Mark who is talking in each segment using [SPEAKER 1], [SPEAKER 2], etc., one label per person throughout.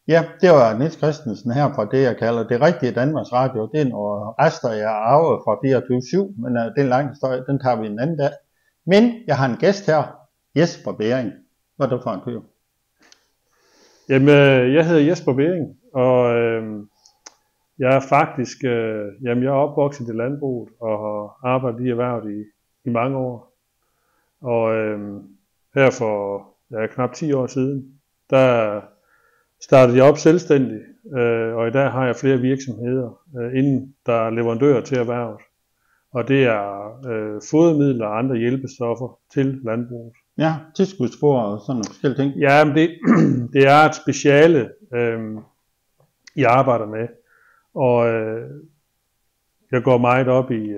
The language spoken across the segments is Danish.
[SPEAKER 1] Ja, det var Niels Christensen her fra det, jeg kalder det rigtige Danmarks Radio. Det er nogle rester, jeg har arvet fra 24/7, men det er en lang historie, den tager vi en anden dag. Men jeg har en gæst her, Jesper Bering. Hvad er du for en fyr?
[SPEAKER 2] Jamen, jeg hedder Jesper Bering, og jeg er faktisk, jeg er opvokset i landbruget og har arbejdet i erhvervet i mange år. Og her for knap 10 år siden, der startede jeg op selvstændigt, og i dag har jeg flere virksomheder, inden der er leverandører til erhvervet. Og det er fodermidler og andre hjælpestoffer til landbruget.
[SPEAKER 1] Ja, tilskudsspor og sådan nogle forskellige ting.
[SPEAKER 2] Ja, men det er et speciale, jeg arbejder med. Og jeg går meget op i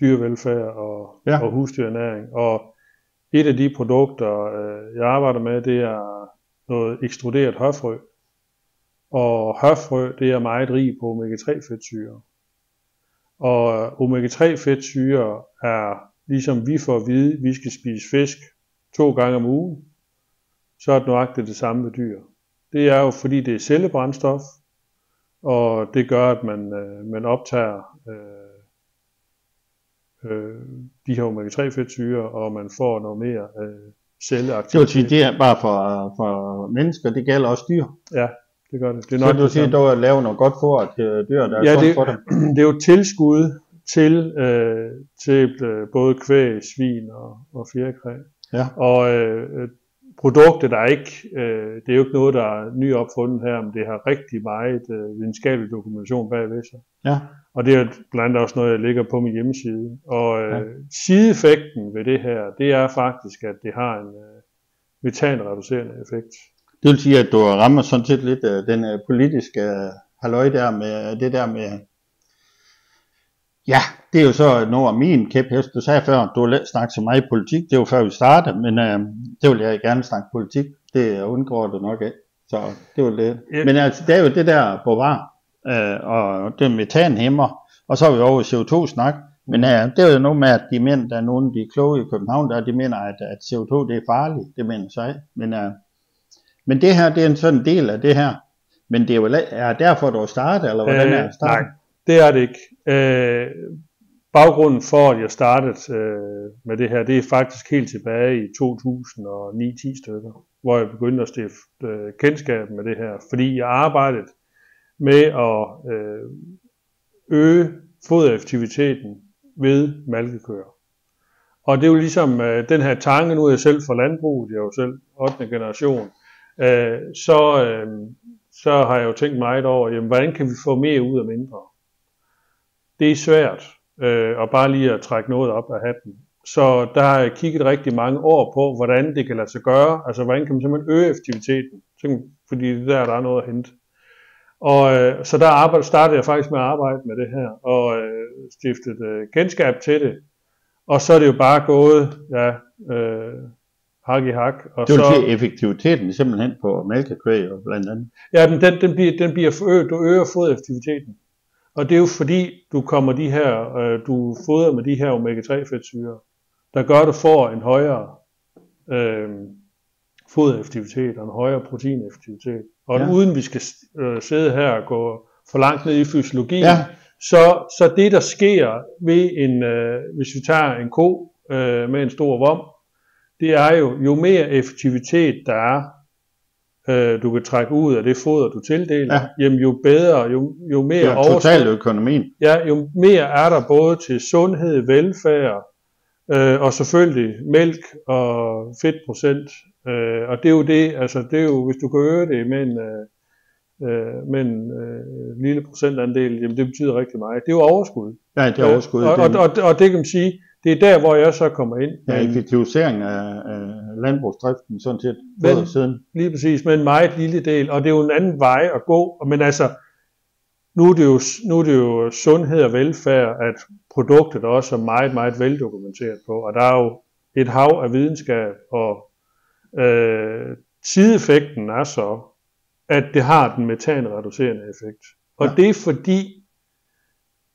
[SPEAKER 2] dyrevelfærd og husdyrernæring. Og et af de produkter, jeg arbejder med, det er noget ekstruderet høfrø. Og høfrø, det er meget rig på omega-3 fedtsyrer. Og omega-3 fedtsyrer er, ligesom vi får at vide, at vi skal spise fisk 2 gange om ugen, så er det nøjagtigt det samme med dyr. Det er jo fordi det er cellebrændstof, og det gør, at man optager de her omega-3 fedtsyrer, og man får noget mere celleaktivitet.
[SPEAKER 1] Det vil sige, det er bare for mennesker, det gælder også dyr.
[SPEAKER 2] Ja, det gør det. Det er
[SPEAKER 1] nok så du siger, at du laver noget godt for til dyr, der er sundt for dem?
[SPEAKER 2] Det er jo tilskud til både kvæg, svin og fjerkræ.
[SPEAKER 1] Ja.
[SPEAKER 2] Og produktet er ikke, det er jo ikke noget, der er nyopfundet her, men det har rigtig meget videnskabelig dokumentation bagved sig.
[SPEAKER 1] Ja.
[SPEAKER 2] Og det er blandt andet også noget, jeg ligger på min hjemmeside. Og sideeffekten ved det her, det er faktisk, at det har en metanreducerende effekt.
[SPEAKER 1] Det vil sige, at du rammer sådan set lidt den politiske halløj der med det der med. Ja, det er jo så noget af min kæphest. Du sagde før, at du vil snakke så meget politik. Det er jo før vi startede, men det vil jeg gerne snakke politik. Det undgår du nok af. Så det var det. Men altså, det er jo det der Bovar og det metanhæmmer. Og så har vi over CO2-snak. Men det er jo noget med, at de mener, der er nogle af de kloge i København, der de mener, at CO2 det er farligt. Det mener sig. Men det her, det er en sådan del af det her. Men det er jo derfor, du har startet, eller hvordan er det startet?
[SPEAKER 2] Nej, det er det ikke. Baggrunden for, at jeg startede med det her, det er faktisk helt tilbage i 2009-10 stykker, hvor jeg begyndte at stifte kendskab med det her. Fordi jeg arbejdede med at øge fodereffektiviteten ved malkekøer. Og det er jo ligesom den her tanke, nu er jeg selv fra landbruget, jeg er jo selv 8. generation, så har jeg jo tænkt meget over, jamen, hvordan kan vi få mere ud af mindre? Det er svært at bare lige at trække noget op af hatten. Så der har jeg kigget rigtig mange år på, hvordan det kan lade sig gøre. Altså, hvordan kan man simpelthen øge effektiviteten? Fordi der er noget at hente. Og så der startede jeg faktisk med at arbejde med det her, og stiftede kendskab til det. Og så er det jo bare gået, hak i hak. Og
[SPEAKER 1] det vil sige effektiviteten simpelthen på mælkekvæg og blandt andet?
[SPEAKER 2] Ja, men den bliver forøget. Du øger fodereffektiviteten. Og det er jo fordi, du fodrer med de her omega-3 fedtsyrer, der gør, at du får en højere fodereffektivitet og en højere proteineffektivitet. Og uden vi skal sidde her og gå for langt ned i fysiologien, så det der sker ved hvis vi tager en ko med en stor vom, det er jo mere effektivitet der er, du kan trække ud af det foder du tildeler, jamen jo bedre, jo mere overskud.
[SPEAKER 1] Totaløkonomien.
[SPEAKER 2] Ja, jo mere er der både til sundhed, velfærd og selvfølgelig mælk og fedtprocent. Og det er jo det, altså det er jo, hvis du kan øge det med en lille procentandel, jamen det betyder rigtig meget. Det er jo overskud.
[SPEAKER 1] Ja, det er overskud.
[SPEAKER 2] Og det kan man sige, det er der, hvor jeg så kommer ind.
[SPEAKER 1] Ja, effektivisering af landbrugsdriften, sådan set, siden.
[SPEAKER 2] Lige præcis, med en meget lille del, og det er jo en anden vej at gå. Men altså, nu er det jo sundhed og velfærd, at produktet også er meget, meget veldokumenteret på. Og der er jo et hav af videnskab, og sideeffekten er så, at det har den metanreducerende effekt. Og det er fordi,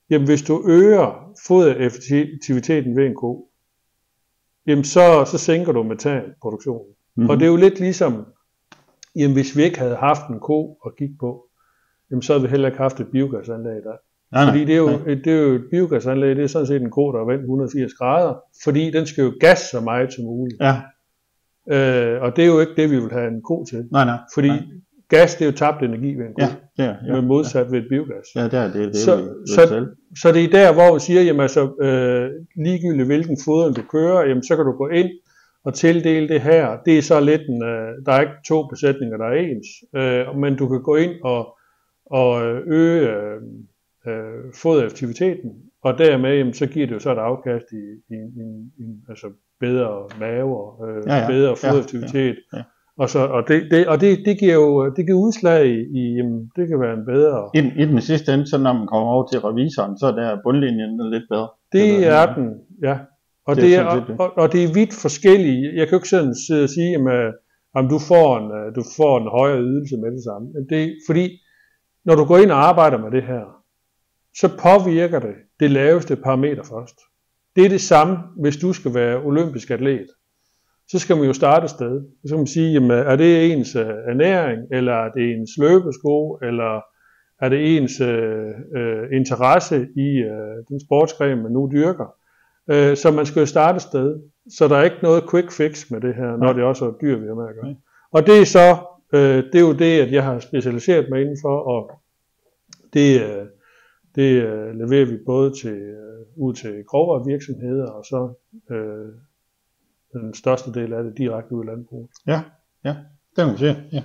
[SPEAKER 2] jamen hvis du øger fodereffektiviteten ved en ko, jamen så sænker du metanproduktionen. Og det er jo lidt ligesom jamen hvis vi ikke havde haft en ko at kigge på, jamen så havde vi heller ikke haft et biogasanlæg der. Fordi det er jo et biogasanlæg, det er sådan set en ko, der er vendt 180 grader, fordi den skal jo gas så meget som muligt.
[SPEAKER 1] Ja.
[SPEAKER 2] Og det er jo ikke det, vi vil have en ko til.
[SPEAKER 1] Nej.
[SPEAKER 2] Fordi gas, det er jo tabt energi ved en ko.
[SPEAKER 1] Ja, det er. Ja,
[SPEAKER 2] men modsat ved et biogas.
[SPEAKER 1] Ja, det er det.
[SPEAKER 2] Så det er der, hvor vi siger, jamen altså, ligegyldigt hvilken fodring du kører, jamen så kan du gå ind og tildele det her. Det er så lidt der er ikke 2 besætninger, der er ens. Men du kan gå ind og øge foderaktiviteten, og dermed jamen, så giver det jo så et afkast i altså bedre mave, bedre foderaktivitet. Ja. Og det giver jo udslag i jamen, det kan være en bedre.
[SPEAKER 1] I den sidste ende, så når man kommer over til revisoren, så er der bundlinjen lidt bedre.
[SPEAKER 2] Det er den, ja. Og det er vidt forskellige. Jeg kan jo ikke sådan sidde og sige, at du får en højere ydelse med det samme. Fordi når du går ind og arbejder med det her, så påvirker det laveste parameter først. Det er det samme, hvis du skal være olympisk atlet. Så skal man jo starte et sted. Så skal man sige, jamen, er det ens ernæring, eller er det ens løbesko, eller er det ens interesse i den sportsgren, man nu dyrker. Så man skal jo starte et sted. Så der er ikke noget quick fix med det her, når det også er dyr, vi har med at gøre. Og det er så, det er jo det, at jeg har specialiseret mig indenfor, og det leverer vi både ud til grovere virksomheder, og så den største del af det direkte ud i landbruget.
[SPEAKER 1] Ja, det kan man sige. Ja.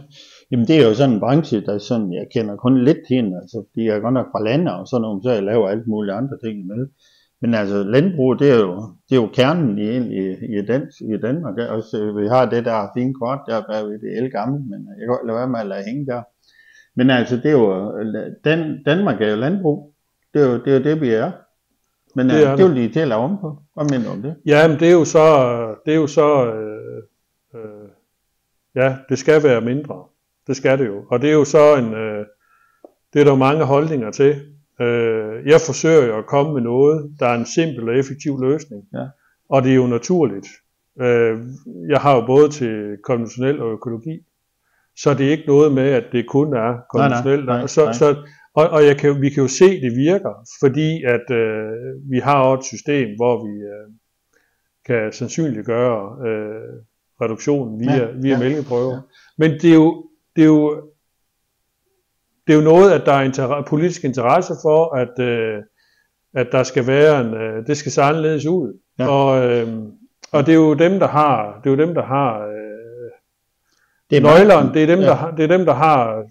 [SPEAKER 1] Jamen det er jo sådan en branche, der sådan, jeg kender kun lidt til hende, altså de er godt nok fra landet og sådan nogle, så jeg laver alt muligt andre ting med. Men altså landbrug, det er jo kernen i Danmark. Også, vi har det der fine kort der bagved, det er elgammelt, men jeg kan godt lade være med at lade hænge der. Men altså det er jo, Danmark er jo landbrug, det er jo det vi er. Men det er jo lige til at lave om på. Hvad mener du om det?
[SPEAKER 2] Ja, men det er jo så ja, det skal være mindre. Det skal det jo. Og det er jo så det er der jo mange holdninger til. Jeg forsøger jo at komme med noget, der er en simpel og effektiv løsning. Ja. Og det er jo naturligt. Jeg har jo både til konventionel og økologi. Så det er ikke noget med, at det kun er konventionelt. Nej. Og vi kan jo se, at det virker, fordi at vi har også et system, hvor vi kan sandsynliggøre reduktionen via mælkeprøver. Ja. Men det er jo noget, at der er politisk interesse for, at der skal være det skal se anderledes ud. Ja. Og det er jo dem, der har nøglerne, det er dem, der har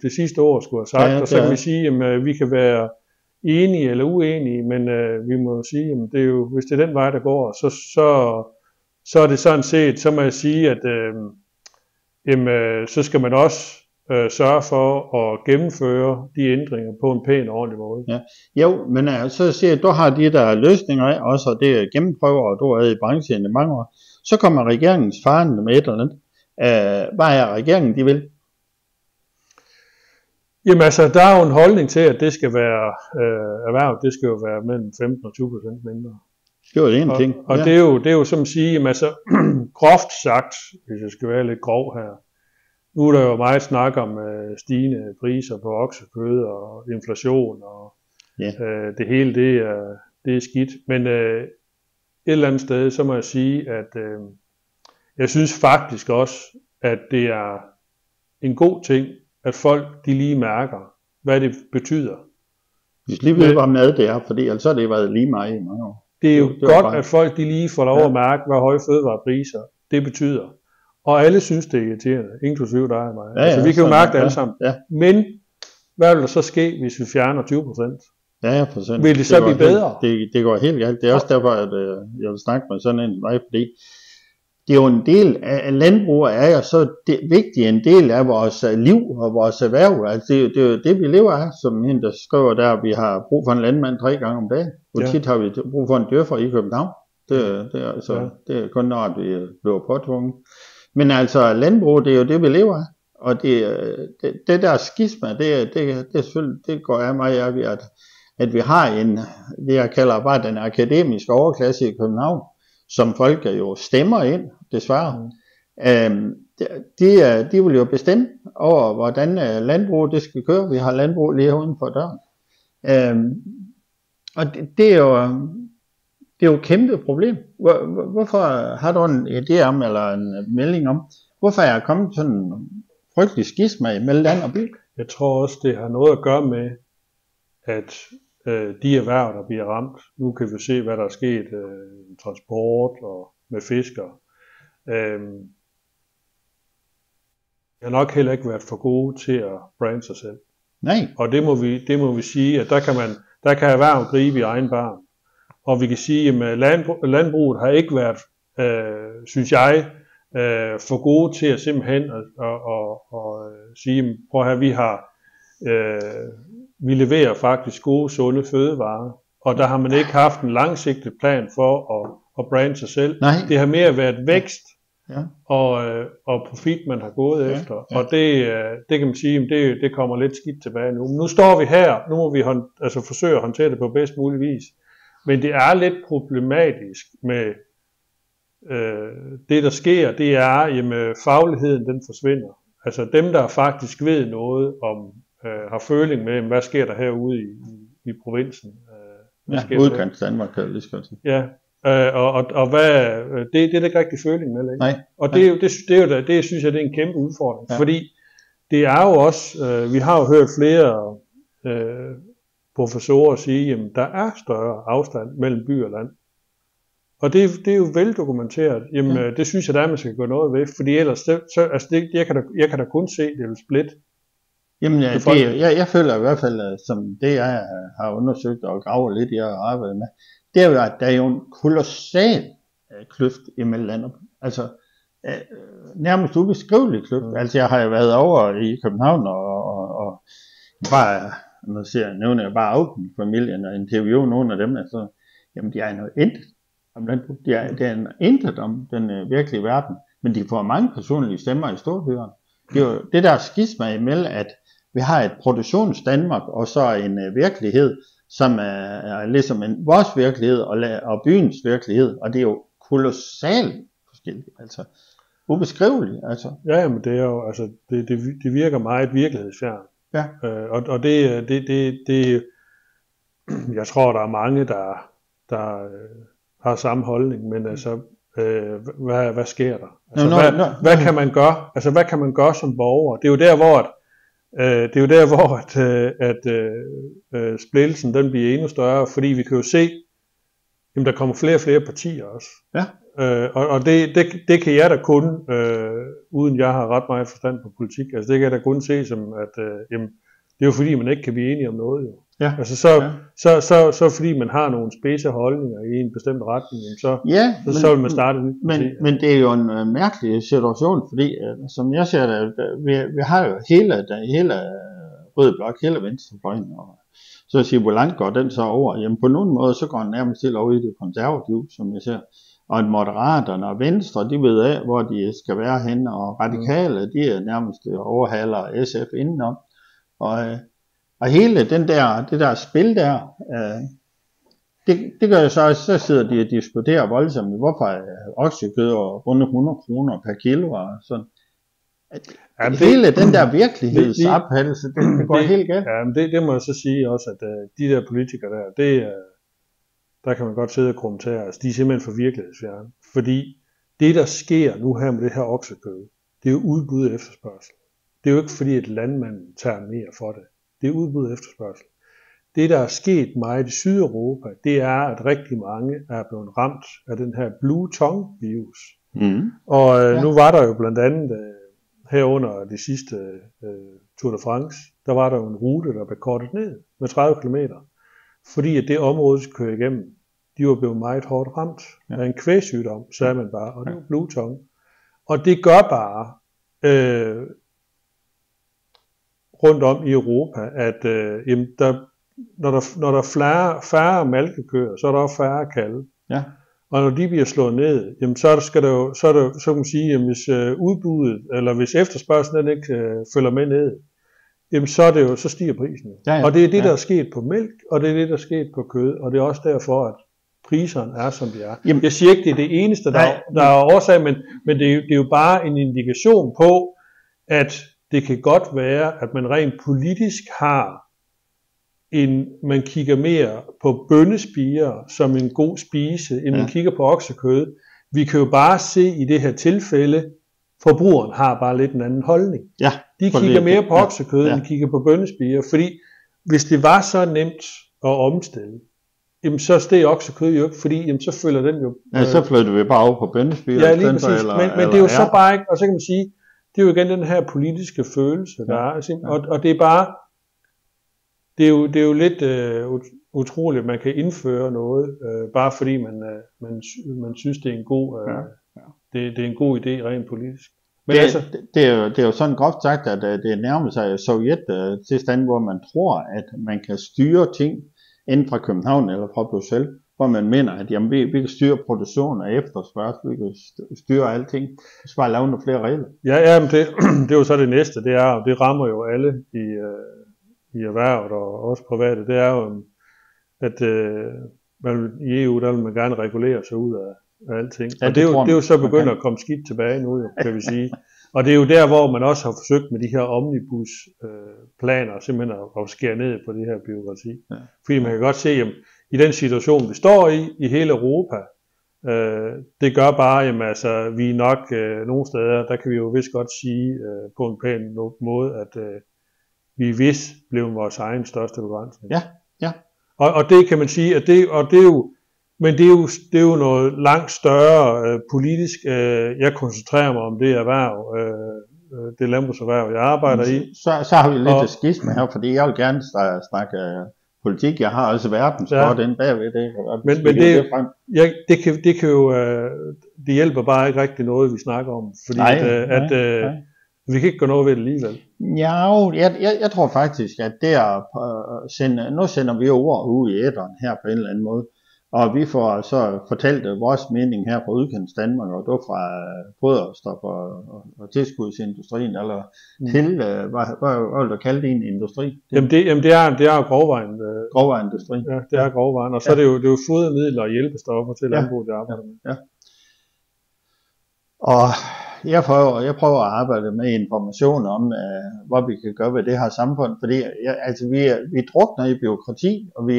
[SPEAKER 2] det sidste ord, skulle have sagt, og så kan vi sige, at vi kan være enige eller uenige, men vi må sige, at det er jo, hvis det er den vej, der går, så er det sådan set, så må jeg sige, at så skal man også sørge for at gennemføre de ændringer på en pæn og ordentlig måde. Ja.
[SPEAKER 1] Jo, men så siger du har de der løsninger af, også det er gennemprøver, og du er i branchen i mange år, så kommer regeringens faren med et eller andet. Hvad er regeringen, de vil?
[SPEAKER 2] Jamen altså, der er jo en holdning til, at det skal være erhverv, det skal jo være mellem 15 og 20% mindre.
[SPEAKER 1] Det er jo en ting.
[SPEAKER 2] Og ja. det er jo som at sige, jamen altså, groft sagt, hvis jeg skal være lidt grov her, nu er der jo meget snak om stigende priser på oksekød og inflation, og det hele det er skidt. Men et eller andet sted, så må jeg sige, at jeg synes faktisk også, at det er en god ting, at folk de lige mærker, hvad det betyder.
[SPEAKER 1] Hvis lige ved, hvad mad det er, fordi ellers har det været lige meget i mange år.
[SPEAKER 2] Det er jo godt, at folk de lige får lov at mærke, hvad høje fødevarepriser det betyder. Og alle synes, det er irriterende, inklusive dig og mig. Ja, altså, vi kan jo mærke det alle sammen. Ja. Men hvad vil der så ske, hvis vi fjerner 20%?
[SPEAKER 1] Ja, procent.
[SPEAKER 2] Vil det så blive bedre?
[SPEAKER 1] Det går helt galt. Det er også derfor, at jeg vil snakke med sådan en vej, fordi det er jo en del af landbruget, er jo så vigtig en del af vores liv og vores erhverv. Altså, det er jo det, vi lever af, som hende, der skriver der, vi har brug for en landmand 3 gange om dagen. Hvor tit har vi brug for en dyrfer i København. Det er kun når vi bliver påtvunget. Men altså, landbrug, det er jo det, vi lever af. Og det der skisma, det er selvfølgelig, det går af mig af, at vi har det jeg kalder bare den akademiske overklasse i København, som folk jo stemmer ind, desværre. De vil jo bestemme over, hvordan landbruget det skal køre. Vi har landbrug lige uden for døren. Og det er jo et kæmpe problem. Hvorfor har du en idé om, eller en melding om, hvorfor er jeg kommet sådan en frygtelig skisma mellem land og by?
[SPEAKER 2] Jeg tror også, det har noget at gøre med, at de erhverv, der bliver ramt, nu kan vi se, hvad der er sket i transport og med fiskere. Jeg har nok heller ikke været for gode til at brande sig selv.
[SPEAKER 1] Nej.
[SPEAKER 2] Og det må vi sige, at der kan erhverv gribe i egen barm. Og vi kan sige, at landbruget har ikke været, synes jeg, for gode til at simpelthen og sige, prøv at høre, vi leverer faktisk gode, sunde fødevarer. Og der har man ikke haft en langsigtet plan for at brande sig selv.
[SPEAKER 1] Nej.
[SPEAKER 2] Det har mere været vækst.
[SPEAKER 1] Ja.
[SPEAKER 2] Og profit, man har gået efter.
[SPEAKER 1] Ja.
[SPEAKER 2] Og det kan man sige, det kommer lidt skidt tilbage nu. Men nu står vi her, nu må vi forsøge at håndtere det på bedst mulig vis. Men det er lidt problematisk med det, der sker, det er, at fagligheden den forsvinder. Altså dem, der faktisk ved noget om, har føling med, hvad sker der herude i provinsen.
[SPEAKER 1] Udkants Danmark, kan jeg lige skal sige.
[SPEAKER 2] Ja. Og hvad, det er der ikke rigtig føling med. Ikke?
[SPEAKER 1] Nej.
[SPEAKER 2] Og det synes jeg, det er en kæmpe udfordring. Ja. Fordi det er jo også, vi har jo hørt flere professorer sige, jamen der er større afstand mellem by og land. Og det er jo veldokumenteret. Jamen det synes jeg, man skal gøre noget ved. Fordi ellers, jeg kan da kun se, det vil splitte.
[SPEAKER 1] Jamen jeg føler i hvert fald, som det jeg har undersøgt og gravet lidt i og arbejdet med, det er jo, at der er jo en kolossal kløft imellem land og by. Altså nærmest ubeskrivelig kløft. Altså jeg har jo været over i København og bare, nævner jeg bare Auken-familien og interviewe nogle af dem, altså, jamen de er noget intet om landbrug. Det er intet om den virkelige verden, men de får mange personlige stemmer i storbyerne. Det er jo det der skisma imellem, at vi har et produktionsdanmark og så en virkelighed, som er ligesom vores virkelighed og byens virkelighed, og det er jo kolossalt forskelligt, altså ubeskriveligt. Altså.
[SPEAKER 2] Ja, men det er jo, altså det virker meget virkelighedsfjernt.
[SPEAKER 1] Ja.
[SPEAKER 2] Og det jeg tror, der er mange, der har samme holdning, men altså, hvad sker der? Altså, hvad kan man gøre? Altså, hvad kan man gøre som borger? Det er jo der, hvor splittelsen den bliver endnu større, fordi vi kan jo se, at der kommer flere og flere partier også.
[SPEAKER 1] Ja.
[SPEAKER 2] Og det kan jeg da kun, uden jeg har ret meget forstand på politik, altså det kan jeg da kun se som, at det er jo fordi, man ikke kan blive enige om noget. Jo.
[SPEAKER 1] Ja.
[SPEAKER 2] Altså så fordi man har nogle spidse holdninger i en bestemt retning, så vil man starte nyt.
[SPEAKER 1] Men det er jo en mærkelig situation, fordi som jeg ser det, vi har jo hele rød blok, hele venstrefløjen, og så at sige, hvor langt går den så over? Jamen på nogen måde, så går den nærmest helt over i det konservative, som jeg ser. Og Moderaterne og Venstre, de ved af, hvor de skal være henne, og Radikale, de er nærmest overhaler SF indenom. Og hele det der spil der, det gør jo så sidder de og diskuterer voldsomt, hvorfor oksekød og rundt 100 kroner per kilo og sådan. Hele den der virkelighedsopfattelse, det går helt galt.
[SPEAKER 2] Ja, men det må jeg så sige også, at de der politikere der kan man godt sidde og kommentere, altså de er simpelthen for virkelighedsfjerne. Fordi det der sker nu her med det her oksekød, det er jo udbud og efterspørgsel. Det er jo ikke fordi, at landmanden tager mere for det. Det er udbud og efterspørgsel. Det der er sket meget i Sydeuropa, det er, at rigtig mange er blevet ramt af den her blue tongue virus. Og nu var der jo blandt andet herunder de sidste Tour de France, der var der jo en rute, der blev kortet ned med 30 km. Fordi at det område, de kører igennem, de var blevet meget hårdt ramt af en kvægsygdom, sagde man bare, og det var blue tongue. Og det gør bare rundt om i Europa, at når der er færre malkekøer, så er der også færre kalve.
[SPEAKER 1] Ja.
[SPEAKER 2] Og når de bliver slået ned, jamen så kan man sige, at hvis udbuddet, eller hvis efterspørgselen ikke følger med ned, jamen så stiger prisen.
[SPEAKER 1] Ja.
[SPEAKER 2] Og det er det, der er sket på mælk, og det er det, der er sket på kød, og det er også derfor, at priserne er, som de er.
[SPEAKER 1] Jamen,
[SPEAKER 2] jeg siger ikke, det er det eneste, der er årsag, men det er jo bare en indikation på, at det kan godt være, at man rent politisk man kigger mere på bønnespirer som en god spise, end man kigger på oksekød. Vi kan jo bare se i det her tilfælde, forbrugeren har bare lidt en anden holdning.
[SPEAKER 1] Ja,
[SPEAKER 2] de kigger mere på oksekød, end de kigger på bønnespirer, fordi hvis det var så nemt at omstille, jamen så steg oksekød jo ikke, fordi jamen så følger den jo...
[SPEAKER 1] Ja, så flytter vi bare over på bønnespirer.
[SPEAKER 2] Ja, lige præcis, men det er jo så bare ikke, og så kan man sige, det er jo igen den her politiske følelse, der er, og det er bare, det er jo lidt utroligt, at man kan indføre noget, bare fordi man synes, det er en god, det er en god idé rent politisk. Men
[SPEAKER 1] det er jo sådan groft sagt, at det nærmer sig Sovjet-tilstand, hvor man tror, at man kan styre ting inden fra København eller fra Bruxelles, hvor man mener, at jamen, vi kan styre produktion og efterspørgsel, vi kan styre alting, vi skal bare lave nogle flere regler.
[SPEAKER 2] Ja, men det er jo så det næste, det rammer jo alle i erhvervet og også private, det er jo, at i EU, der vil man gerne regulere sig ud af alting. Ja, og det er jo så begyndt at komme skidt tilbage nu, kan vi sige. Og det er jo der, hvor man også har forsøgt med de her omnibus-planer simpelthen at skære ned på det her bureaukrati. Ja. Fordi man kan godt se, at i den situation, vi står i hele Europa, det gør bare, jamen altså, vi er nok nogle steder, der kan vi jo vist godt sige på en pæn måde, at vi vist blev vores egen største begrænsning.
[SPEAKER 1] Ja.
[SPEAKER 2] Og det kan man sige, at det er jo, men det er jo noget langt større politisk. Jeg koncentrerer mig om det erhverv, det landbrugserhverv, jeg arbejder i.
[SPEAKER 1] Så har vi lidt skisme her, fordi jeg vil gerne snakke politik. Jeg har altså verdenskort inde bagved det.
[SPEAKER 2] Men det kan jo, det hjælper bare ikke rigtig noget, vi snakker om, fordi vi kan ikke gøre noget ved det alligevel.
[SPEAKER 1] Ja, jeg tror faktisk, at det nu sender vi ord ud i æteren her på en eller anden måde. Og vi får så fortalt vores mening her fra udkants Danmark, og du fra foderstof og tilskudsindustrien, eller til, hvad vil du kalde det, en industri?
[SPEAKER 2] Jamen det er jo grovvejen.
[SPEAKER 1] Grovvejindustri.
[SPEAKER 2] Ja, det er grovvejen, og så er det jo fodermidler og hjælpestoffer til landbruget, det arbejder med. Ja.
[SPEAKER 1] Og jeg prøver at arbejde med information om, hvad vi kan gøre ved det her samfund, fordi vi drukner i bureaukrati, og vi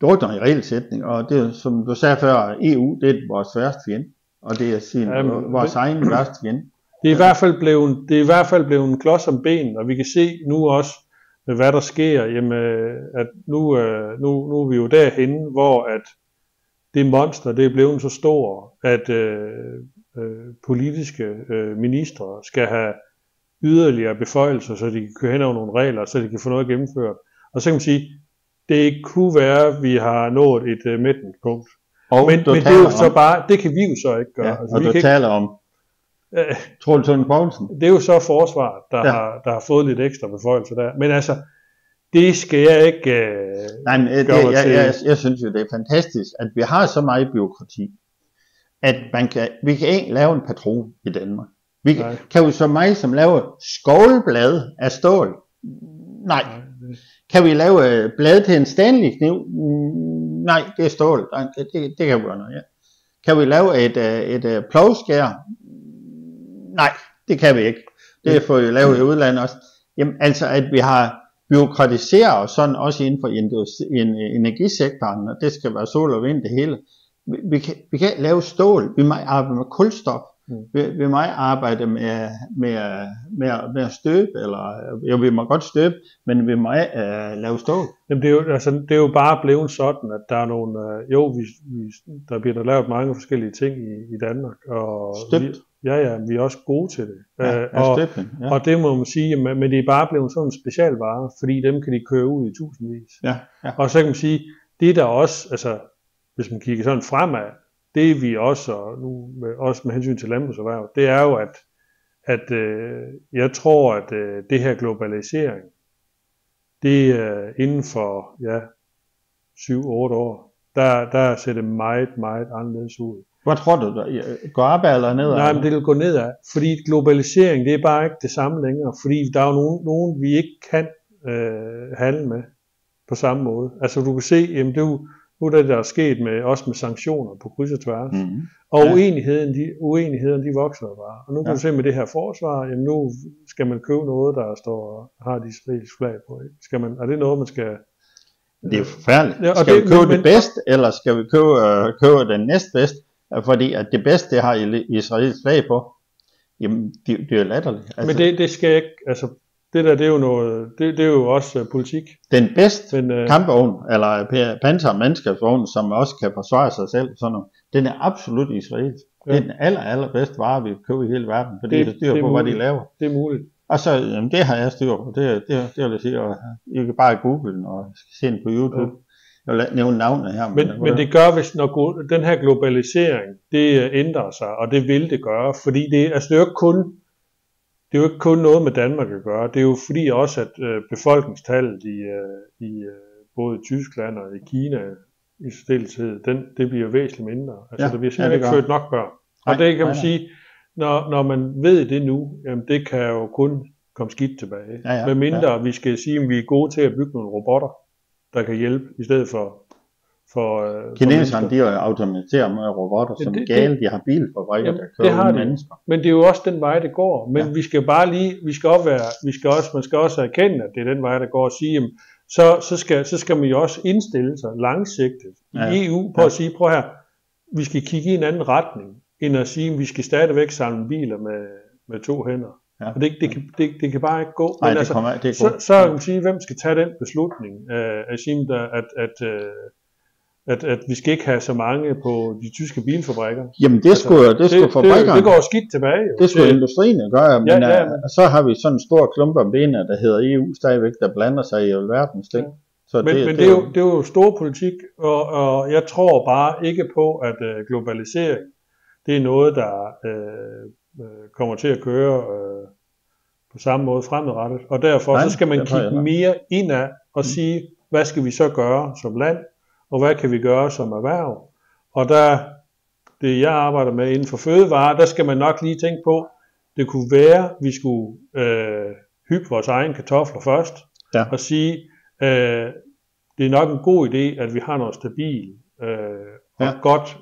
[SPEAKER 1] drukner i regelsætning, og det som du sagde før, EU, det er vores værste fjende, og det er vores egen værste fjende.
[SPEAKER 2] Det er i hvert fald blevet en klods om benen, og vi kan se nu også, hvad der sker, at nu er vi jo derhenne, hvor at det monster, det er blevet så stor, at politiske ministre skal have yderligere beføjelser, så de kan køre hen over nogle regler, så de kan få noget gennemført. Og så kan man sige, det kunne være, at vi har nået et mætningspunkt. Men det er jo så bare, det kan vi jo så ikke gøre.
[SPEAKER 1] Ja, altså, og du taler om Troels Lund Poulsen.
[SPEAKER 2] Det er jo så forsvaret, der har fået lidt ekstra beføjelser der. Men altså, det skal jeg ikke
[SPEAKER 1] jeg synes jo, det er fantastisk, at vi har så meget bureaukrati, at vi kan ikke lave en patron i Danmark. Kan vi så meget som lave skovlblad af stål? Nej. Kan vi lave blad til en Stanley-kniv? Nej, det er stål. Det kan vi gøre noget, ja. Kan vi lave et plovskær? Nej, det kan vi ikke. Det får vi lavet i udlandet også. Jamen, altså, at vi har byråkratiseret og sådan også inden for energisektoren, og det skal være sol og vind det hele. Vi kan lave stål. Vi må arbejde med kulstof. Vi må arbejde med at støbe, eller jo, vi må godt støbe, men vi må lave stål.
[SPEAKER 2] Jamen, det er jo bare blevet sådan, at der er nogle, der bliver lavet mange forskellige ting i Danmark. Og
[SPEAKER 1] støbt?
[SPEAKER 2] Vi er også gode til det.
[SPEAKER 1] Og
[SPEAKER 2] det må man sige, men det er bare blevet sådan en specialvare, fordi dem kan de køre ud i tusindvis.
[SPEAKER 1] Ja.
[SPEAKER 2] Og så kan man sige, det der også, altså hvis man kigger sådan fremad, det vi også, og nu også med hensyn til landbrugserhverv, det er jo, at jeg tror, at det her globalisering, det inden for 7-8 år, der ser det meget, meget anderledes ud.
[SPEAKER 1] Hvad tror du, går opad eller nedad?
[SPEAKER 2] Nej, men det vil gå nedad, fordi globalisering, det er bare ikke det samme længere, fordi der er jo nogen vi ikke kan handle med. på samme måde. Altså du kan se, jamen nu er det, der er sket også med sanktioner på kryds og tværs. Og uenigheden, de vokser bare. Og nu kan du se med det her forsvar, jamen nu skal man købe noget, der har de israelske flag på. Ikke? Er det noget, man skal...
[SPEAKER 1] Det er forfærdeligt. Ja, skal vi købe det bedste, eller skal vi købe den næstbedste? Fordi at det bedste, det har israelsk flag på, jamen det er jo latterligt.
[SPEAKER 2] Altså, men det skal ikke, altså det der, det er jo noget, det er jo også politik.
[SPEAKER 1] Den bedste kampvogn, eller pansermandskabsvogn, som også kan forsvare sig selv, sådan noget, den er absolut israelsk. Ja. Det er den allerbedste vare, vi køber i hele verden, fordi det styrer på, hvad de laver.
[SPEAKER 2] Det er muligt.
[SPEAKER 1] Og så, jamen, det har jeg styr på, det vil jeg sige, og I kan bare google den og se den på YouTube. Ja. Jeg vil nævne navnet her.
[SPEAKER 2] Men det gør, hvis når den her globalisering, det ændrer sig, og det vil det gøre, fordi det er jo ikke kun noget med Danmark at gøre, det er jo fordi også, at befolkningstallet i både i Tyskland og i Kina i stilletid, det bliver væsentligt mindre. Altså der bliver simpelthen ikke født nok børn. Og det kan man sige, når man ved det nu, jamen det kan jo kun komme skidt tilbage. Med mindre vi skal sige, at vi er gode til at bygge nogle robotter, der kan hjælpe, i stedet for
[SPEAKER 1] kineserne, de er jo automatiseret med robotter, som gale, de har bilfabrikker, der kører mennesker.
[SPEAKER 2] Men det er jo også den vej, det går. Men vi skal bare lige, man skal også erkende, at det er den vej, der går, og sige, jamen, så skal man jo også indstille sig langsigtet i EU på at sige, prøv her, vi skal kigge i en anden retning, end at sige, at vi skal stadigvæk samle biler med 2 hænder. Ja. Og det kan bare ikke gå.
[SPEAKER 1] Nej,
[SPEAKER 2] men altså, så kan man sige, hvem skal tage den beslutning at sige, at vi skal ikke have så mange på de tyske bilfabrikker.
[SPEAKER 1] Jamen det skulle fabrikkerne.
[SPEAKER 2] Det går skidt tilbage. Jo.
[SPEAKER 1] Det skulle industrien gøre, men så har vi sådan en stor klump om benene, der hedder EU stadigvæk, der blander sig i alverdens ting. Så
[SPEAKER 2] men det er jo stor politik, og jeg tror bare ikke på, at globalisering, det er noget, der kommer til at køre på samme måde fremadrettet. Og derfor så skal man kigge mere indad og sige, hvad skal vi så gøre som land, og hvad kan vi gøre som erhverv? Og det jeg arbejder med inden for fødevare, der skal man nok lige tænke på, det kunne være, at vi skulle hygge vores egen kartofler først, og sige, det er nok en god idé, at vi har noget stabilt og godt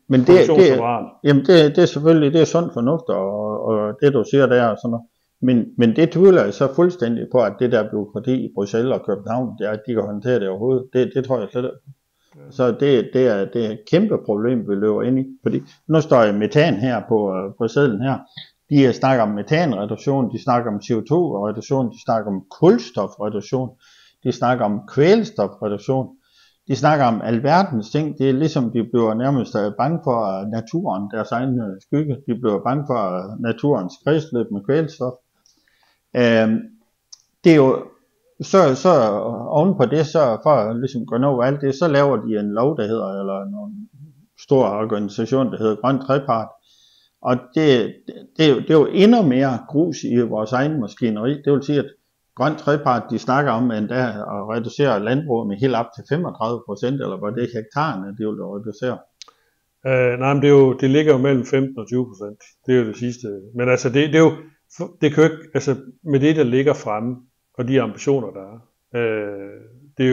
[SPEAKER 1] produktionsapparat. Det er selvfølgelig, det er sund fornuft, og det du siger der, og sådan noget. Men det tvivler jeg så fuldstændig på, at det der bureaukrati i Bruxelles og København, det er, at de kan håndtere det overhovedet. Det tror jeg slet ikke. Så det er et kæmpe problem, vi løber ind i. Fordi nu står jeg metan her på sedlen her. De snakker om metanreduktion, de snakker om CO2-reduktion, de snakker om kulstofreduktion, de snakker om kvælstofreduktion, de snakker om alverdens ting. Det er ligesom, de bliver nærmest bange for naturen, deres egen skygge. De bliver bange for naturens kredsløb med kvælstof. Det er jo så oven på det, så for at ligesom gå over alt det, så laver de en lov, der hedder, eller en stor organisation, der hedder Grøn Trepart. Og det er jo endnu mere grus i vores egen maskineri. Det vil sige, at Grøn Trepart, de snakker om endda at reducere landbruget med helt op til 35%, eller hvor det er hektarerne, de vil reducere.
[SPEAKER 2] Nej, men det ligger jo mellem 15 og 20%. Det er jo det sidste. Men altså, det kan jo ikke, altså med det, der ligger fremme, og de ambitioner, der er. Der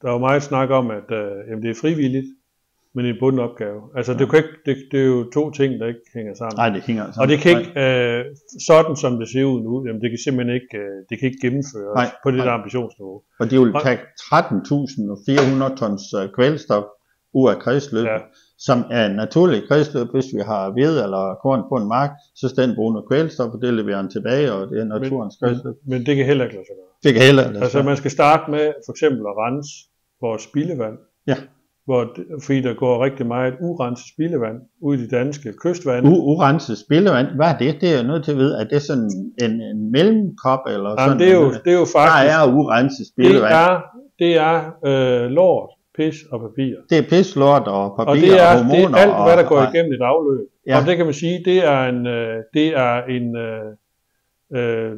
[SPEAKER 2] er jo meget snak om, at det er frivilligt, men det er en bunden opgave. Altså, det er jo 2 ting, der ikke hænger sammen.
[SPEAKER 1] Nej, det hænger sammen.
[SPEAKER 2] Og det kan ikke, sådan som det ser ud nu, jamen, det kan simpelthen ikke gennemføres på det der ambitionsniveau.
[SPEAKER 1] Og de vil tage 13.400 tons kvælstof ud af kredsløbet, som er en naturlig kredsløb. Hvis vi har hvede eller korn på en mark, så skal den bruge noget kvælstof, og det leverer den tilbage, og det er naturens kredsløb.
[SPEAKER 2] Men det kan heller ikke lade sig gøre.
[SPEAKER 1] Det kan heller ikke lade sig gøre.
[SPEAKER 2] Altså man skal starte med for eksempel at rense vores spildevand. Ja. Fordi der går rigtig meget urenset spildevand ud i de danske kystvande.
[SPEAKER 1] Urenset spildevand? Hvad er det? Det er jeg nødt til at vide. Er det sådan en mellemkop eller sådan?
[SPEAKER 2] Jamen, det er jo faktisk...
[SPEAKER 1] Der er urenset spildevand.
[SPEAKER 2] Det er lort, pis og papir.
[SPEAKER 1] Det er pis, lort og papir
[SPEAKER 2] og
[SPEAKER 1] hormoner.
[SPEAKER 2] Det er alt, hvad der går igennem et afløb. Ja. Og det kan man sige, det er en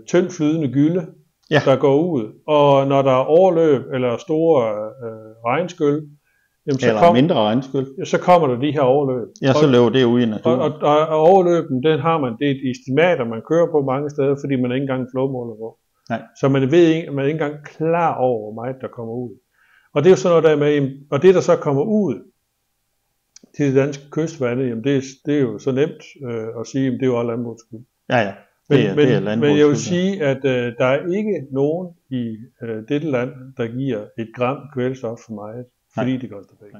[SPEAKER 2] tynd flydende gylde, der går ud. Og når der er overløb eller store regnskyl,
[SPEAKER 1] eller mindre regnskyl,
[SPEAKER 2] så kommer der de her overløb.
[SPEAKER 1] Ja, så løber det ud i naturen.
[SPEAKER 2] Og overløben, den har man, det er et estimater, man kører på mange steder, fordi man ikke engang flowmåler på. Nej. Så man er ikke engang klar over, hvor meget der kommer ud. Og det er jo sådan noget der med, og det der så kommer ud til det danske kystvande, jamen det er jo så nemt at sige, at det er jo også landbrugets skyld.
[SPEAKER 1] Ja.
[SPEAKER 2] Men jeg vil sige, at der er ikke nogen i dette land, der giver et gram kvælstof for meget, fordi det koster penge.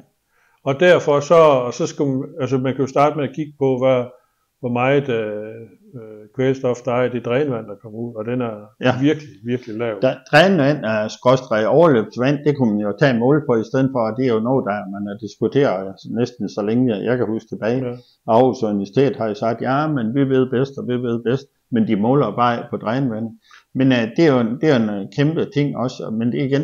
[SPEAKER 2] Og derfor så skal man kan jo starte med at kigge på, hvor meget kvælstof der er i det drænvand, der kommer ud, og den er virkelig, virkelig lav.
[SPEAKER 1] Drænvand er skråstreg overløbsvand, det kunne man jo tage mål på i stedet for, og det er jo noget, der man har diskuteret næsten så længe jeg kan huske tilbage. Ja. Aarhus Universitet har jo sagt, ja, men vi ved bedst, og vi ved bedst, men de måler bare på drænvand. Men det er jo en kæmpe ting også, men det igen,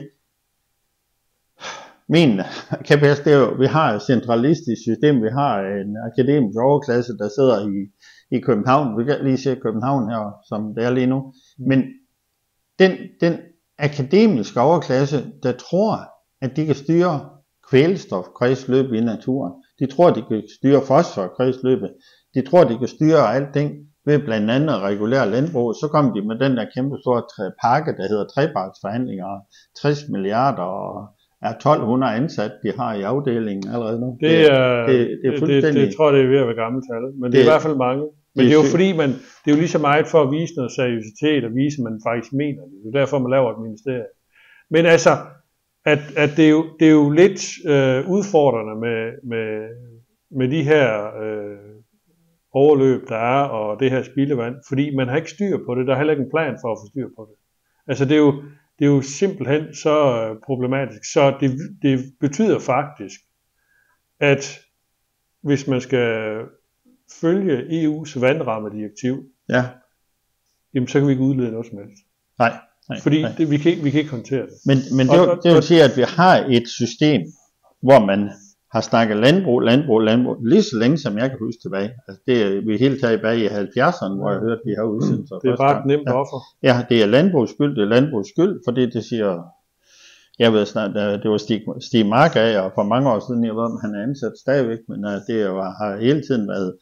[SPEAKER 1] min KPS, det er jo, vi har et centralistisk system, vi har en akademisk overklasse, der sidder i København, vi kan lige se København her, som det er lige nu, men den akademiske overklasse, der tror, at de kan styre kvælstofkredsløbet i naturen, de tror, de kan styre fosforkredsløbet, de tror, de kan styre alting ved blandt andet at regulere landbrug, så kom de med den der kæmpe store pakke, der hedder trepartsforhandlinger, 60 milliarder og er 1200 ansat, de har i afdelingen allerede nu.
[SPEAKER 2] Det er fuldstændig... Det tror jeg, det er ved at være gammelt tal, men det er i hvert fald mange. Men det er jo fordi, det er jo lige så meget for at vise noget seriøsitet, og vise, at man faktisk mener det. Det er derfor, man laver et ministerie. Men altså, at det er jo lidt udfordrende med de her overløb, der er, og det her spildevand, fordi man har ikke styr på det. Der er heller ikke en plan for at få styr på det. Altså, det er jo simpelthen så problematisk, så det betyder faktisk, at hvis man skal følge EU's vandrammedirektiv, jamen så kan vi ikke udlede noget som helst.
[SPEAKER 1] Nej.
[SPEAKER 2] Fordi vi kan ikke håndtere det.
[SPEAKER 1] Men det vil sige, at vi har et system, hvor man har snakket landbrug, lige så længe som jeg kan huske tilbage. Altså det er vi helt tilbage i 70'erne, hvor jeg hørte de her udsendelser.
[SPEAKER 2] Det er bare et nemt offer.
[SPEAKER 1] Ja, det er landbrugets skyld, fordi det siger, jeg ved snart, det var Stig Markager, og for mange år siden, jeg ved, om han er ansat stadigvæk, men det har hele tiden været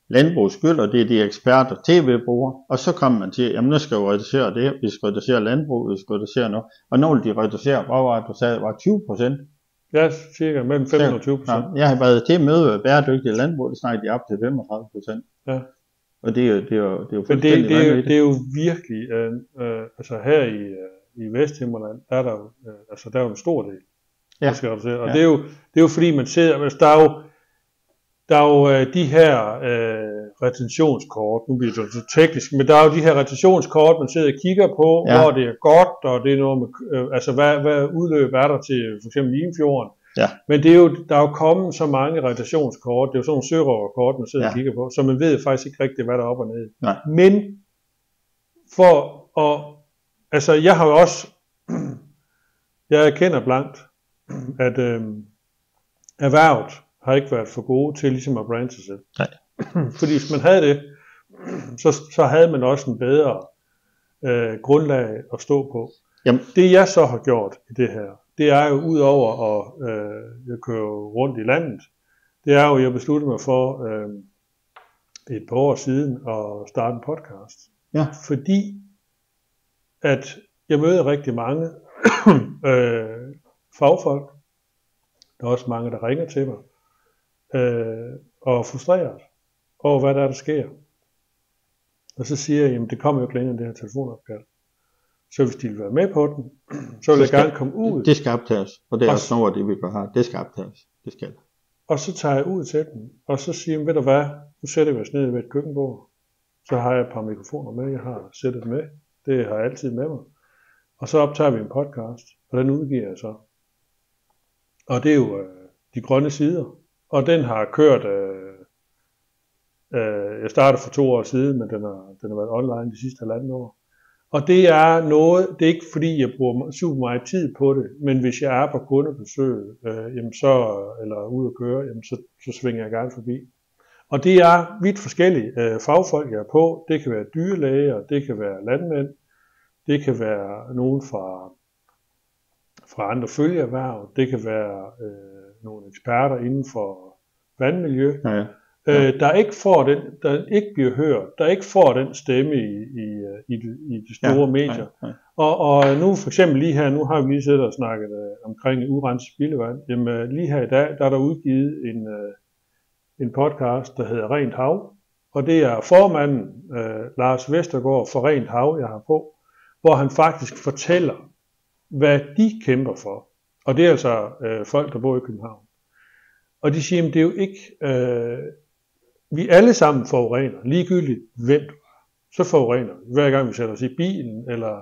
[SPEAKER 1] landbrugets skyld, og det er de eksperter, tv-brugere, og så kommer man til, jamen nu skal vi reducere det, vi skal reducere landbrug, vi skal reducere noget, og når de reducerer, hvor var du sagde, var 20%.
[SPEAKER 2] Ja, cirka mellem 15 og 20%.
[SPEAKER 1] Jeg har været til at møde bæredygtige landbrug, det snakker de op til 35%. Ja. Og det er jo fuldstændig vanvittigt.
[SPEAKER 2] Det er jo virkelig, altså her i Vesthimmerland, der er jo en stor del, der skal reducere. Og det er jo fordi man ser, altså der er jo de her retentionskort, nu bliver det så teknisk, men der er jo de her retentionskort, man sidder og kigger på, hvor det er godt, og det er noget med, altså hvad udløb er der til for eksempel Limfjorden. Ja. Men der er jo kommet så mange retentionskort, det er jo sådan nogle sørøverkort, man sidder og kigger på, så man ved faktisk ikke rigtigt, hvad der er op og ned. Nej. Men altså jeg har jo også, jeg erkender blankt, at erhvervet har ikke været for gode til ligesom at brande sig selv. Nej. Fordi hvis man havde det, så havde man også en bedre grundlag at stå på. Jamen. Det jeg så har gjort i det her, det er jo udover at jeg kører rundt i landet, det er jo, at jeg besluttede mig for et par år siden at starte en podcast. Ja. Fordi at jeg møder rigtig mange fagfolk, der er også mange, der ringer til mig, og frustreret over, hvad der sker. Og så siger jeg, jamen det kommer jo ikke længere end det her telefonopkald. Så hvis de vil være med på den, så vil jeg gerne komme ud.
[SPEAKER 1] Det skal optages, og det er også noget, det vi kan have. Det skal optages. Det skal.
[SPEAKER 2] Og så tager jeg ud til den, og så siger jeg, ved du hvad, nu sætter vi os ned ved et køkkenbord. Så har jeg et par mikrofoner med, jeg har sættet med. Det har jeg altid med mig. Og så optager vi en podcast, og den udgiver jeg så. Og det er jo De Grønne Sider. Og den har kørt, jeg startede for 2 år siden, men den har været online de sidste 1,5 år. Og det er noget, det er ikke fordi jeg bruger super meget tid på det, men hvis jeg er på kundebesøg, jamen så, eller ude at køre, jamen så svinger jeg gerne forbi. Og det er vidt forskellige fagfolk, jeg er på. Det kan være dyrlæger, det kan være landmænd, det kan være nogen fra andre følgeerhverv, det kan være nogle eksperter inden for vandmiljø. Ja. der ikke bliver hørt, der ikke får den stemme i de store medier. Og nu for eksempel lige her, nu har vi lige siddet og snakket omkring urenset spildevand. Jamen lige her i dag, der er der udgivet en podcast, der hedder Rent Hav. Og det er formanden, Lars Vestergaard for Rent Hav, jeg har på, hvor han faktisk fortæller, hvad de kæmper for. Og det er altså folk, der bor i København. Og de siger, at det er jo ikke, vi alle sammen forurener, ligegyldigt hvem du er. Så forurener vi, hver gang vi sætter os i bilen, eller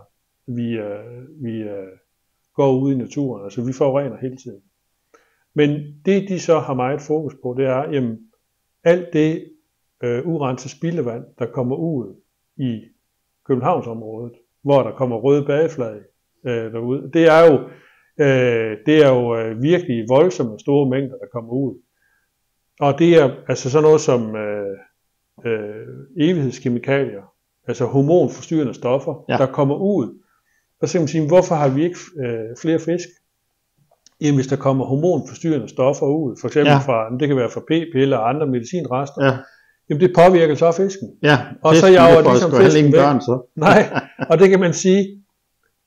[SPEAKER 2] vi går ud i naturen. Altså vi forurener hele tiden. Men det de så har meget fokus på, det er, jamen alt det urenset spildevand, der kommer ud i Københavnsområdet, hvor der kommer røde badeflag derude, det er jo virkelig voldsomme store mængder, der kommer ud. Og det er altså sådan noget som evighedskemikalier, altså hormonforstyrrende stoffer, der kommer ud. Og så kan man sige, hvorfor har vi ikke flere fisk? Jamen hvis der kommer hormonforstyrrende stoffer ud, for eksempel fra, det kan være fra p-piller og andre medicinrester, jamen det påvirker så fisken. Og så jager de som fisken væk. Børn, så. Nej, og det kan man sige,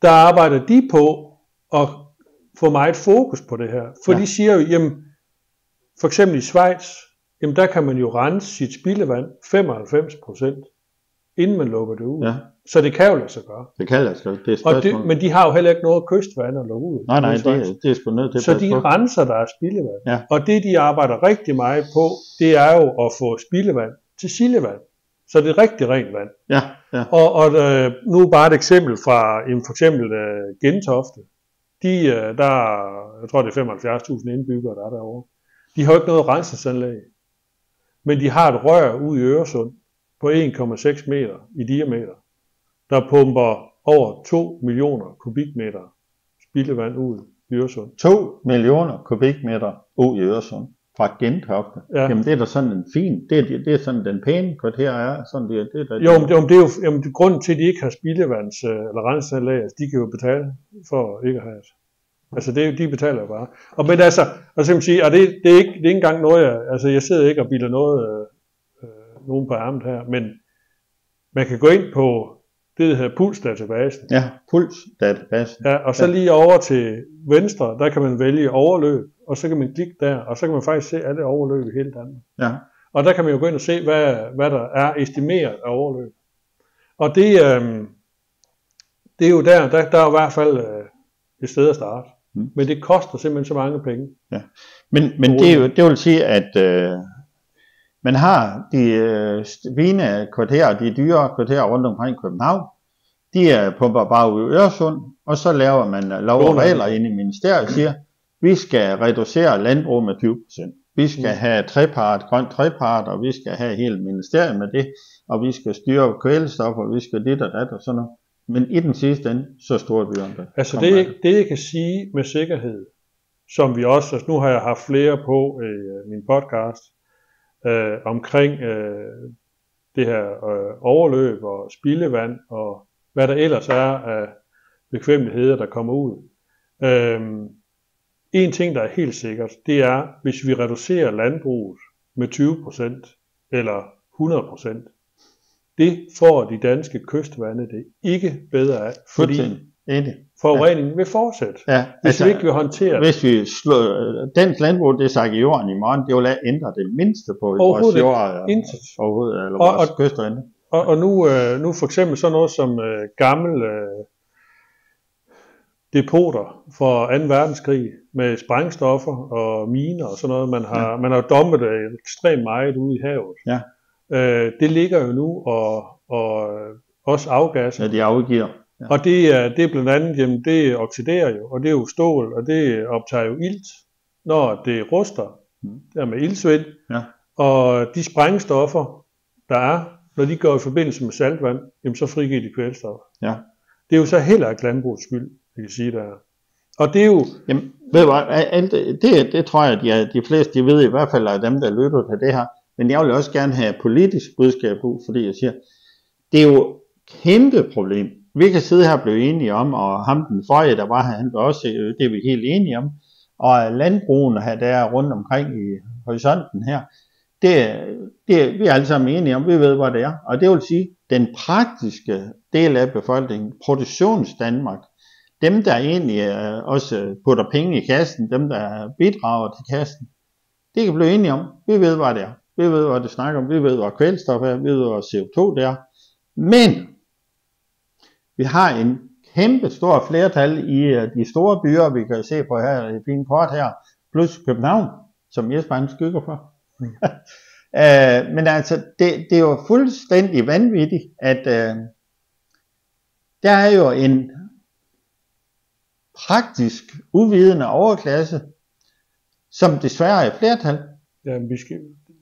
[SPEAKER 2] der arbejder de på at få meget fokus på det her. For de siger jo, jamen for eksempel i Schweiz, jamen der kan man jo rense sit spildevand 95%, inden man lukker det ud. Så det kan jo lade sig gøre.
[SPEAKER 1] Det kan lade sig gøre, det er spørgsmål.
[SPEAKER 2] Men de har jo heller ikke noget kystvand at lukke ud.
[SPEAKER 1] Nej, det er sgu nødt til.
[SPEAKER 2] Så de renser deres spildevand. Og det de arbejder rigtig meget på, det er jo at få spildevand til sildevand. Så det er rigtig rent vand. Og nu bare et eksempel fra for eksempel Gentofte. Der jeg tror det er 75.000 indbyggere, der er derovre. De har jo ikke noget rensningsanlæg. Men de har et rør ud i Øresund på 1,6 meter i diameter, der pumper over 2 millioner kubikmeter spildevand ud i Øresund.
[SPEAKER 1] 2 millioner kubikmeter ud i Øresund fra Gentofte. Jamen det er da sådan en fin, det er sådan den pæne kvarter er. Sådan det er
[SPEAKER 2] det er jo grunden til, at de ikke har spildevands eller rensningsanlæg, altså de kan jo betale for ikke at have det. Altså de betaler jo bare. Og men altså, og så kan man sige, og det er ikke engang noget, jeg sidder ikke og bilder nogen på ærmet her, men man kan gå ind på det, der hedder Puls-databasen.
[SPEAKER 1] Puls-databasen.
[SPEAKER 2] Og så lige over til venstre, der kan man vælge overløb, og så kan man klikke der, og så kan man faktisk se alle overløb i hele Danmark. Og der kan man jo gå ind og se, hvad der er estimeret af overløb. Og det er jo der er i hvert fald et sted at starte. Men det koster simpelthen så mange penge.
[SPEAKER 1] Men det vil sige, at man har de fine kvarterer, de dyre kvarterer rundt omkring København, de pumper bare ud i Øresund, og så laver man lov og regler inde i ministeriet og siger, vi skal reducere landbrug med 20%. Vi skal have grøn trepart, og vi skal have hele ministeriet med det, og vi skal styre kvælstof, og vi skal dit og dat og sådan noget. Men i den sidste ende, så store byerne der.
[SPEAKER 2] Altså det jeg kan sige med sikkerhed, som vi også, altså nu har jeg haft flere på i min podcast, omkring det her overløb og spildevand, og hvad der ellers er af bekvemmeligheder, der kommer ud. En ting, der er helt sikkert, det er, hvis vi reducerer landbruget med 20% eller 100%, det får de danske kystvande det ikke bedre af, fordi forureningen vil fortsætte, hvis vi ikke vil håndtere det.
[SPEAKER 1] Hvis vi slår dansk landbrug, det sagt i jorden i morgen, det vil ændre det mindste på vores jord, overhovedet, eller vores kystvande.
[SPEAKER 2] Og nu for eksempel sådan noget som gamle depoter fra 2. verdenskrig med sprængstoffer og miner og sådan noget, man har dumpet ekstremt meget ude i havet. Det ligger jo nu og også afgasser.
[SPEAKER 1] De afgiver.
[SPEAKER 2] Og det er blandt andet, jamen det oxiderer jo, og det er jo stål, og det optager jo ilt, når det ruster, der med iltsvind. Og de sprængstoffer, der er, når de går i forbindelse med saltvand, jamen så frigiver de kvælstof. Det er jo så heller ikke landbrugets skyld, jeg kan sige der. Og det er jo...
[SPEAKER 1] Jamen, ved du hvad, det tror jeg, at de fleste, de ved i hvert fald, af dem, der lytter til det her. Men jeg vil også gerne have politisk budskab på, fordi jeg siger, det er jo et kæmpe problem. Vi kan sidde her og blive enige om, og ham den forrige, der var her, han var også, det er vi helt enige om. Og landbrugene her, der er rundt omkring i horisonten her, vi er alle sammen enige om, vi ved, hvad det er. Og det vil sige, den praktiske del af befolkningen, produktionsdanmark, dem der egentlig også putter penge i kassen, dem der bidrager til kassen, det kan blive enige om, vi ved, hvad det er. Vi ved, hvad det snakker om, vi ved, hvad kvælstof er, vi ved, hvad CO2 det er. Men vi har en kæmpe stor flertal i de store byer, vi kan se på her i fine kort her, plus København, som Jesper han skygger for. Men altså, det er jo fuldstændig vanvittigt, at der er jo en praktisk uvidende overklasse, som desværre er flertal.
[SPEAKER 2] Ja,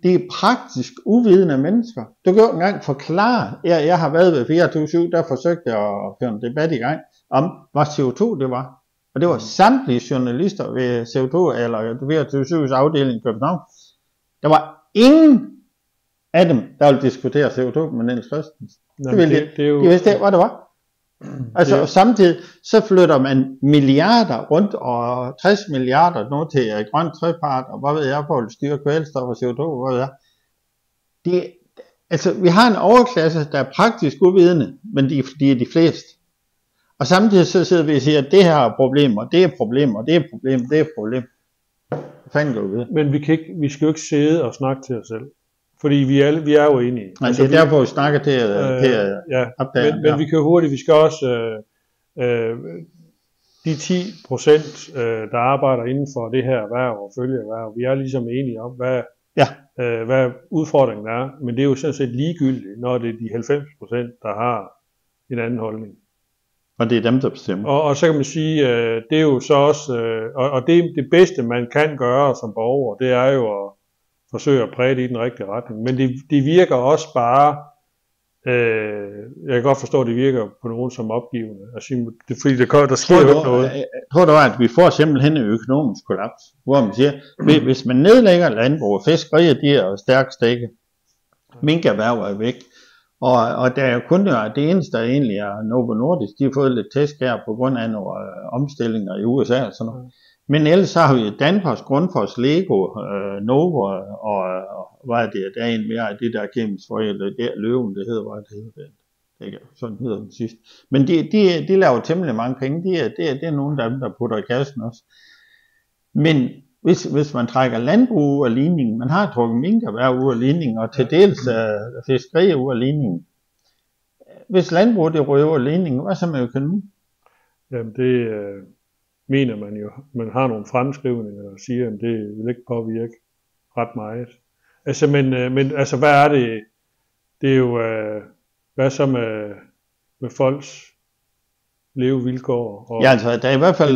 [SPEAKER 1] det er praktisk uvidende mennesker. Du kan jo engang forklare, jeg har været ved 24/7, der forsøgte jeg at føre en debat i gang, om hvad CO2 det var. Og det var samtlige journalister ved CO2, eller 24/7's afdeling i København. Der var ingen af dem, der ville diskutere CO2 med Niels Christensen. De vidste ikke, hvad det var. Altså, og samtidig så flytter man milliarder rundt, og 60 milliarder nu til grøn trepart, og hvad ved jeg, for at styre kvælstof og CO2, hvad ved jeg. Altså, vi har en overklasse, der er praktisk uvidende, men de er de fleste. Og samtidig så sidder vi og siger, at det her er problemer, det er problemer, det er problemer, det er problemer. Hvad fanden går vi ved?
[SPEAKER 2] Men vi skal jo ikke sidde og snakke til os selv. Fordi vi er jo enige.
[SPEAKER 1] Nej, det er derfor vi snakker til
[SPEAKER 2] opdage. Men vi kan jo hurtigt, vi skal også de 10%, der arbejder inden for det her erhverv og følgeerhverv, vi er ligesom enige om, hvad udfordringen er. Men det er jo sådan set ligegyldigt, når det er de 90%, der har en anden holdning.
[SPEAKER 1] Og det er dem, der bestemmer.
[SPEAKER 2] Og så kan man sige, det er jo så også, og det bedste man kan gøre som borger, det er jo at forsøge at præge det i den rigtige retning. Men det virker også bare, jeg kan godt forstå, at det virker på nogen som opgivende. Altså, fordi der sker jo ikke noget.
[SPEAKER 1] Tror du, at vi får simpelthen en økonomisk kollaps, hvor man siger, hvis man nedlægger landbrug, fiskerier, de er stærkt stækket, minkerhverv er væk, og der er jo kun det eneste, der egentlig er Novo Nordisk, de har fået lidt tæsk her på grund af nogle omstillinger i USA og sådan noget. Men ellers så har vi Danfoss, Grundfos, Lego, Novo og hvad er det, der er en mere af det der kemisk forældre, det er Løven, det hedder, hvad det hedder, det sådan hedder den sidste. Men de laver temmelig mange penge, det er nogle af dem, der putter i kassen også. Men hvis man trækker landbrug ud af ligningen, man har trukket minkerhverv ud af ligningen, og til dels fiskeri ud af ligningen. Hvis landbrug det ryger ud af ligningen, hvad så med økonomi?
[SPEAKER 2] Jamen det mener man jo. Man har nogle fremskrivninger, der siger, at det vil ikke påvirke ret meget. Altså, men altså, hvad er det? Det er jo, hvad så med folks levevilkår og
[SPEAKER 1] ja, altså, der er i hvert fald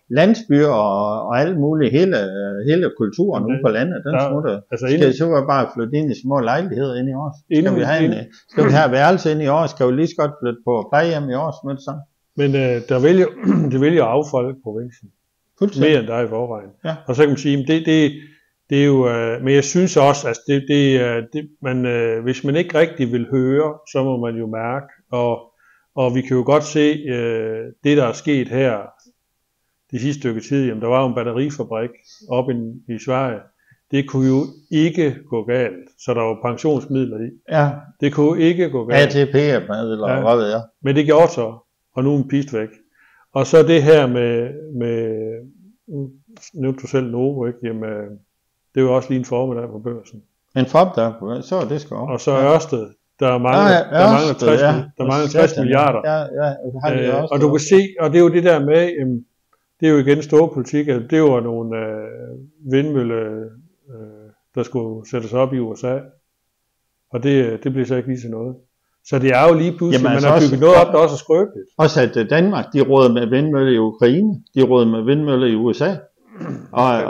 [SPEAKER 1] landsbyer og alt muligt, hele kulturen ude på landet, den smutter. Altså, skal så bare flytte ind i små lejligheder ind i år? Skal vi have værelse ind i år? Skal vi lige så godt flytte på plejehjem i år?
[SPEAKER 2] Men det vil jo affolke provinsen mere end der i forvejen. Ja. Og så kan man sige, det er jo, men jeg synes også, at hvis man ikke rigtig vil høre, så må man jo mærke, og vi kan jo godt se, det der er sket her de sidste stykke tid, jamen der var jo en batterifabrik oppe i Sverige, det kunne jo ikke gå galt, så der var pensionsmidler i.
[SPEAKER 1] Ja.
[SPEAKER 2] Det kunne ikke gå galt.
[SPEAKER 1] ATP eller hvad ved jeg.
[SPEAKER 2] Men det gjorde så, og nu er en pist væk. Og så det her med nu du selv Novo, ikke? Jamen, det er jo også lige en formiddag på børsen.
[SPEAKER 1] En formiddag på børsen, så det skal også.
[SPEAKER 2] Og så Ørsted. Der mangler 60 milliarder. Og du kan se, og det er jo det der med, det er jo igen store politik, at det var nogle vindmøller, der skulle sættes op i USA. Og det bliver så ikke lige til noget. Så det er jo lige pludselig, man har bygget noget op, der også er skrøbeligt.
[SPEAKER 1] Også at Danmark, de råder med vindmøller i Ukraine, de råder med vindmøller i USA.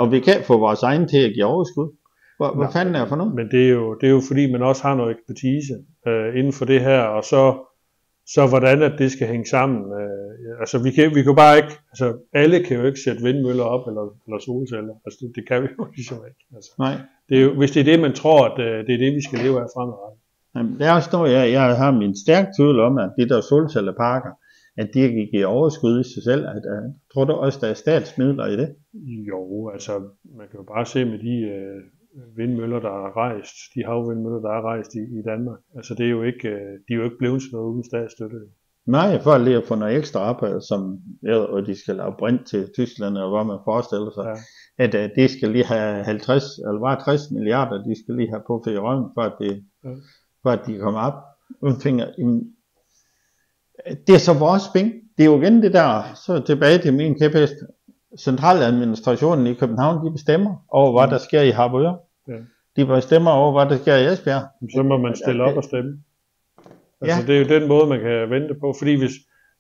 [SPEAKER 1] Og vi kan få vores egen til at give overskud. Hvad fanden er det for noget?
[SPEAKER 2] Men det er jo fordi, man også har noget ekspertise inden for det her, og så hvordan at det skal hænge sammen. Altså vi kan bare ikke, altså alle kan jo ikke sætte vindmøller op eller solceller. Altså det kan vi jo ligesom ikke. Altså,
[SPEAKER 1] nej.
[SPEAKER 2] Det er jo, hvis det er det, man tror, at det er det, vi skal leve af fremadrettet.
[SPEAKER 1] Jamen, det er også noget, jeg har min stærk tvivl om, at de der solcelleparker, at de ikke giver overskud i sig selv. Tror du også, der er statsmidler i det?
[SPEAKER 2] Jo, altså man kan jo bare se med de vindmøller, der er rejst, de havvindmøller, der er rejst i Danmark. Altså det er jo ikke, de er jo ikke blevet sådan noget uden statsstøtte.
[SPEAKER 1] Nej, for lige at få noget ekstra arbejde, som og de skal lave brint til Tyskland, eller hvad man forestiller sig, at de skal lige have 50, eller bare 60 milliarder, de skal lige have på for i røven, for at de kommer op. Det er så vores penge. Det er jo igen det der, så tilbage til min kæphest. Centraladministrationen i København, de bestemmer over, hvad der sker i Harboøre. Ja. De bestemmer over, hvad der sker i Esbjerg.
[SPEAKER 2] Så må man stille op og stemme. Altså, det er jo den måde, man kan vente på. Fordi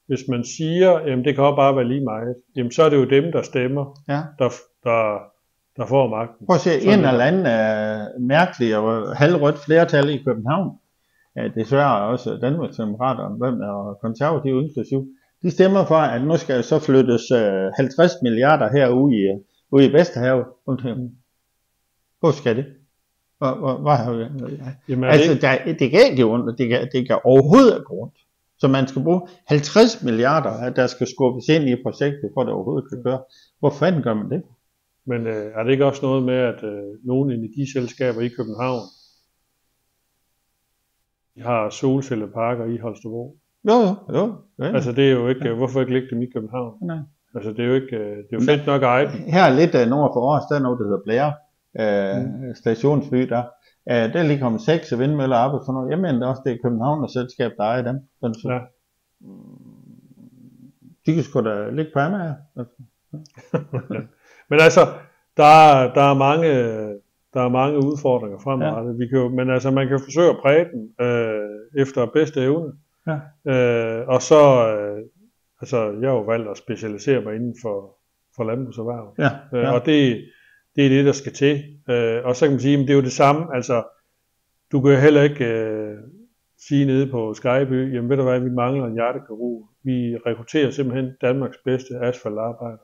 [SPEAKER 2] hvis man siger, jamen det kan også bare være lige meget, jamen så er det jo dem, der stemmer, der får magten.
[SPEAKER 1] Prøv at se, en eller anden mærkelig og halvrødt flertal i København, desværre også Danmarksdemokraterne og konservative inklusiv, de stemmer for, at nu skal så flyttes 50 milliarder herude i Vesterhavet. Hvor skal det? Det kan ikke ondt, det kan overhovedet ikke ondt. Så man skal bruge 50 milliarder, der skal skubbes ind i projektet, for at det overhovedet kan køre. Hvor fanden gør man det?
[SPEAKER 2] Men er det ikke også noget med, at nogle energiselskaber i København, de har solcelleparker i Holstebro?
[SPEAKER 1] Jo.
[SPEAKER 2] Altså det er jo ikke, hvorfor ikke ligge dem i København? Nej. Altså det er jo ikke, det er jo fedt nok at eje.
[SPEAKER 1] Her lidt nord for Aarhus, der er noget, der hedder Blair stationsby der. Der ligger om 6 vindmøller op og sådan noget. Jeg mener også, det er København og selskab, der ejer dem. Så, de kan sgu da ligge på Amager.
[SPEAKER 2] Men altså, der er mange udfordringer fremadrettet. Men altså, man kan forsøge at præge den efter bedste evne. Ja. Og så, jeg har jo valgt at specialisere mig inden for landbrugserhverv. Og det er det, der skal til. Og så kan man sige, at det er jo det samme. Altså, du kan jo heller ikke sige nede på Skyby, jamen ved du hvad, vi mangler en hjertekirurg. Vi rekrutterer simpelthen Danmarks bedste asfaltarbejder.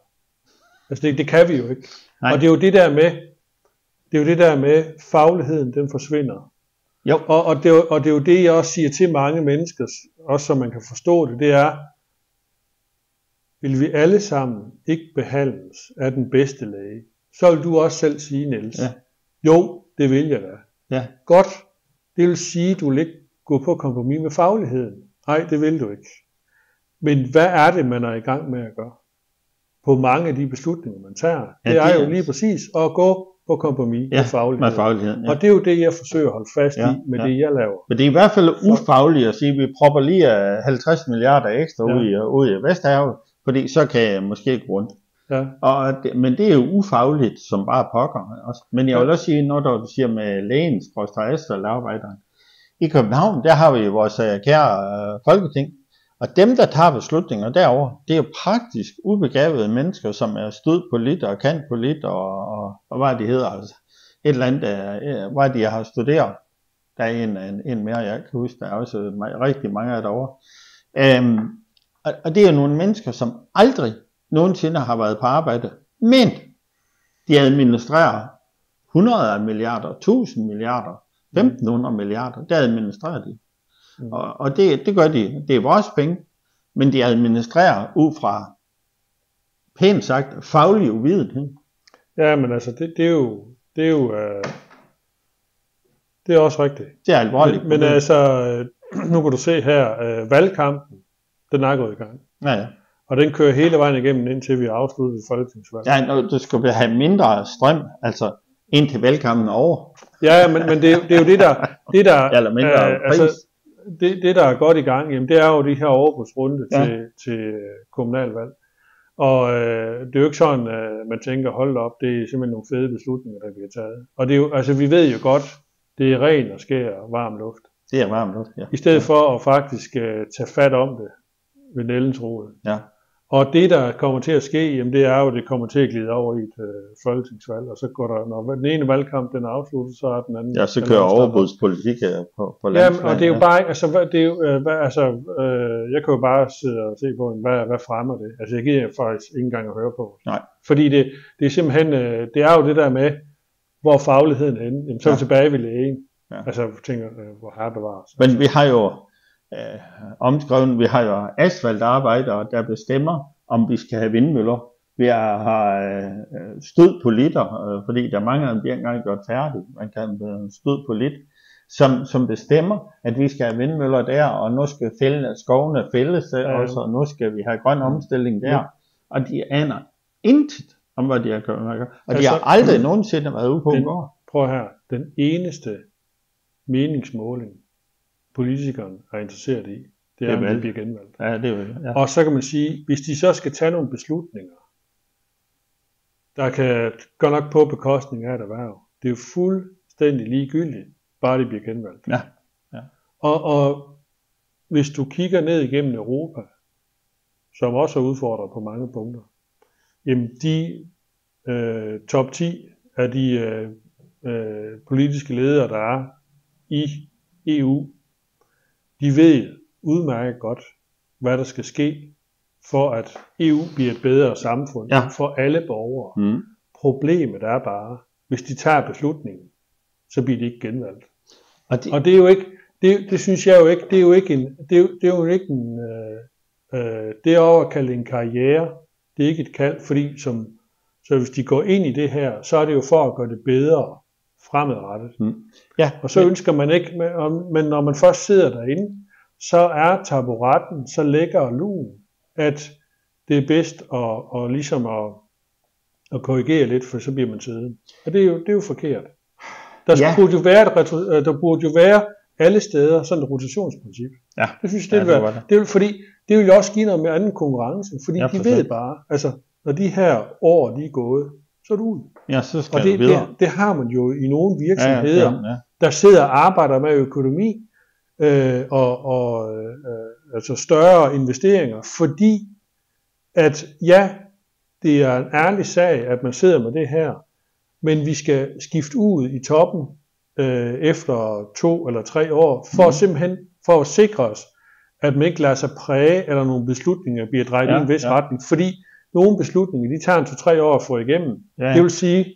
[SPEAKER 2] Altså det kan vi jo ikke. Nej. Og det er jo det der med, fagligheden, den forsvinder. Jo. Og det er jo det, jeg også siger til mange mennesker, også så man kan forstå det er, vil vi alle sammen ikke behandles af den bedste læge? Så vil du også selv sige, Niels. Ja. Jo, det vil jeg da. Ja. Godt. Det vil sige, at du vil ikke gå på kompromis med fagligheden. Nej, det vil du ikke. Men hvad er det, man er i gang med at gøre? På mange af de beslutninger, man tager. Det er jo lige præcis at gå på kompromis med fagligheden. Og det er jo det, jeg forsøger at holde fast i med det, jeg laver.
[SPEAKER 1] Men det er i hvert fald ufagligt at sige, at vi propper lige 50 milliarder ekstra ud i Vesterhavet, fordi så kan jeg måske ikke rundt. Ja. Men det er jo ufagligt, som bare pokker. Også. Men jeg vil også sige, når du siger med lægens asfaltarbejderen. I København, der har vi vores kære folketing. Og dem, der tager beslutninger derovre, det er jo praktisk ubegavede mennesker, som er stød på lidt og kan på lidt, og hvad de hedder. Altså. Et eller andet, hvad de har studeret. Der er en mere, jeg kan huske. Der er også rigtig mange af derovre. Og det er nogle mennesker, som aldrig nogensinde har været på arbejde, men de administrerer 100 milliarder, 1000 milliarder, 1500 milliarder, det administrerer de. Og det gør de, det er vores penge, men de administrerer ud fra, pænt sagt, faglig uvidenhed.
[SPEAKER 2] Ja, men altså, det er også rigtigt.
[SPEAKER 1] Det er alvorligt.
[SPEAKER 2] Men altså, nu kan du se her, valgkampen, den er gået i gang.
[SPEAKER 1] Ja. Og
[SPEAKER 2] den kører hele vejen igennem, indtil vi afslutter det folketingsvalg.
[SPEAKER 1] Ja, du skal have mindre strøm, altså indtil valgkampen er over.
[SPEAKER 2] Ja, men det er jo det der
[SPEAKER 1] eller mindre
[SPEAKER 2] altså, det der er godt i gang, jamen, det er jo de her overgangsrunde til kommunalvalg. Og det er jo ikke sådan, man tænker, hold op, det er simpelthen nogle fede beslutninger, der bliver taget. Og det er jo, altså vi ved jo godt, det er ren og skær varm luft.
[SPEAKER 1] Det er varm luft, ja.
[SPEAKER 2] I stedet for at faktisk tage fat om det ved nældens rod. Ja. Og det, der kommer til at ske, jamen, det er jo, det kommer til at glide over i et folketingsvalg, og så går der, når den ene valgkamp den er afsluttet, så er den anden.
[SPEAKER 1] Ja, så kører overbudspolitik på
[SPEAKER 2] landsvalg. Ja, og det er jo bare, altså, jeg kan jo bare sidde og se på, hvad fremmer det. Altså, jeg giver faktisk ikke engang at høre på.
[SPEAKER 1] Nej.
[SPEAKER 2] Fordi det er simpelthen, det er jo det der med, hvor fagligheden er inde. Jamen, så er vi tilbage ved lægen. Ja. Altså, jeg tænker, hvor her bevares.
[SPEAKER 1] Men vi har jo omskrevet, vi har jo asfaltarbejdere, der bestemmer, om vi skal have vindmøller Vi har stød på liter, fordi der er mange af dem, de engang gjort færdigt. Man kan stød på lit, som bestemmer, at vi skal have vindmøller der, og nu skal skovene fældes, og nu skal vi have grøn omstilling der. Og de aner intet om, hvad de har gjort. Og de har aldrig nogensinde været ude på at gå.
[SPEAKER 2] Prøv her, den eneste meningsmåling, politikerne er interesseret i, det er, om de bliver genvalgt.
[SPEAKER 1] Ja, det er vel, ja.
[SPEAKER 2] Og så kan man sige, hvis de så skal tage nogle beslutninger, der kan gå nok på bekostning af et erhverv, det er jo fuldstændig ligegyldigt, bare de bliver genvalgt.
[SPEAKER 1] Ja. Ja.
[SPEAKER 2] Og hvis du kigger ned igennem Europa, som også er udfordret på mange punkter, jamen de top 10 af de politiske ledere, der er i EU, de ved udmærket godt, hvad der skal ske, for at EU bliver et bedre samfund for alle borgere. Problemet er bare, hvis de tager beslutningen, så bliver de ikke genvalgt. Og det er jo ikke, det synes jeg jo ikke, det er jo ikke en, det er jo ikke en, det er over at kalde en karriere, det er ikke et kald, fordi så hvis de går ind i det her, så er det jo for at gøre det bedre fremadrettet.
[SPEAKER 1] Ja,
[SPEAKER 2] og så ønsker man ikke, men når man først sidder derinde, så er taburetten så lækker og lun, at det er bedst at ligesom at korrigere lidt, for så bliver man siddende. Og det er jo forkert. Der burde jo være alle steder sådan et rotationsprincip.
[SPEAKER 1] Ja.
[SPEAKER 2] Det synes jeg, det vil fordi det vil også give noget med anden konkurrence, fordi de ved bare, altså når de her år de er gået, så er det ud.
[SPEAKER 1] Ja, så skal
[SPEAKER 2] og det har man jo i nogle virksomheder, der sidder og arbejder med økonomi altså større investeringer, fordi at det er en ærlig sag, at man sidder med det her, men vi skal skifte ud i toppen efter 2 eller 3 år, for simpelthen for at sikre os, at man ikke lader sig præge, eller nogle beslutninger bliver drejet i en vis retning, fordi nogle beslutninger, de tager 2-3 år at få igennem. Det vil sige,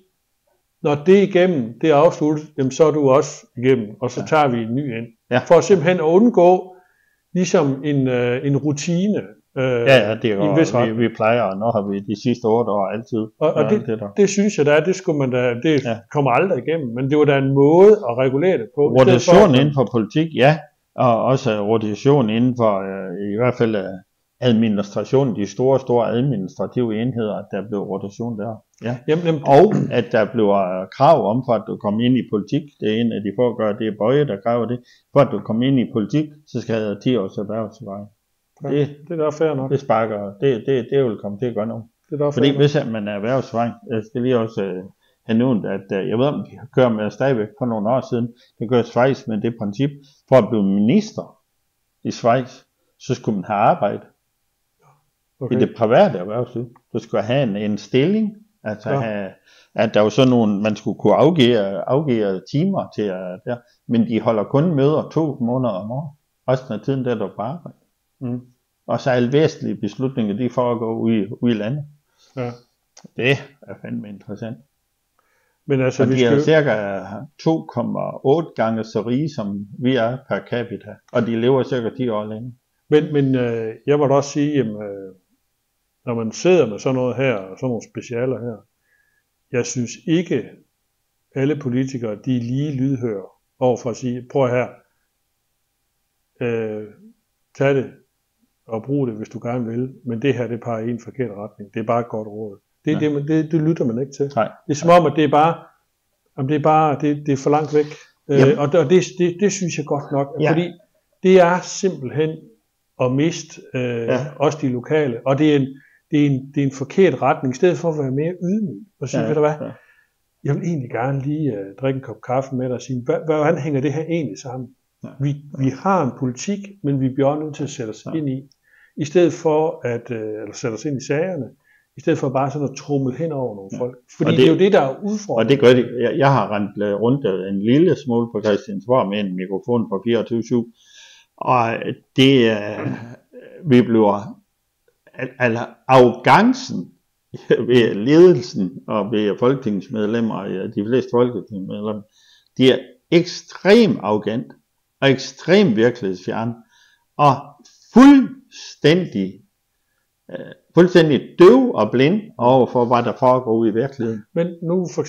[SPEAKER 2] når det er igennem, det er afsluttet, jamen så er du også igennem, og så tager vi en ny ind. For simpelthen at undgå ligesom en rutine.
[SPEAKER 1] Det er jo, vi plejer, og nu har vi de sidste 8 år altid.
[SPEAKER 2] Og det synes jeg det skulle man da, det kommer aldrig igennem, men det var da en måde at regulere det på.
[SPEAKER 1] Rotation inden for politik, og også rotation inden for i hvert fald administration, de store administrative enheder, at der blev rotation der. Og at der blev krav om, for at du kommer ind i politik, det er en af de få gør, det er Bøje, der kræver det, for at du kommer ind i politik, så skal der 10 års erhvervsvej.
[SPEAKER 2] Det er da fair nok.
[SPEAKER 1] Det sparker, det vil komme til at gøre noget. Fordi hvis man er erhvervsvej, jeg skal lige også have nævnt, at jeg ved, om de kører med stadigvæk for nogle år siden, det gør Schweiz med det princip, for at blive minister i Schweiz, så skulle man have arbejde. I det private erhvervsliv. Du skulle have en stilling, altså at der var sådan nogle, man skulle kunne afgive timer til der, men de holder kun møder 2 måneder om året. Resten af tiden der er du på arbejde. Og så alle væsentlige beslutninger, de foregår ude i landet. Det er fandme interessant.
[SPEAKER 2] Men altså,
[SPEAKER 1] de er cirka 2,8 gange så rige, som vi er per capita, og de lever cirka 10 år længe.
[SPEAKER 2] Men jeg må da også sige, når man sidder med sådan noget her, og sådan nogle specialer her, jeg synes ikke, alle politikere, de er lige lydhøre overfor at sige, prøv her, tag det og brug det, hvis du gerne vil, men det her, det peger i en forkert retning. Det er bare et godt råd. Det lytter man ikke til.
[SPEAKER 1] Nej.
[SPEAKER 2] Det er som om, at det er for langt væk. Og det synes jeg godt nok, fordi det er simpelthen at miste også de lokale, og det er en forkert retning, i stedet for at være mere ydmyg og sige, ved du hvad, jeg vil egentlig gerne lige drikke en kop kaffe med dig og sige, hvordan hænger det her egentlig sammen? Vi har en politik, men vi bliver nødt til at sætte os ind i stedet for at sætte os ind i sagerne, i stedet for bare sådan at tromle hen over nogle folk. Fordi det er jo det, der er udfordret.
[SPEAKER 1] Og det gør det. Jeg har rendt rundt en lille smule på Christiansborg med en mikrofon på 24/7, og det vi bliver arrogancen ved ledelsen og ved folketingsmedlemmer, de fleste folketingsmedlemmer, de er ekstremt arrogant og ekstremt virkelighedsfjern og fuldstændig fuldstændig døv og blind overfor, hvad der foregår ude i virkeligheden.
[SPEAKER 2] Men nu for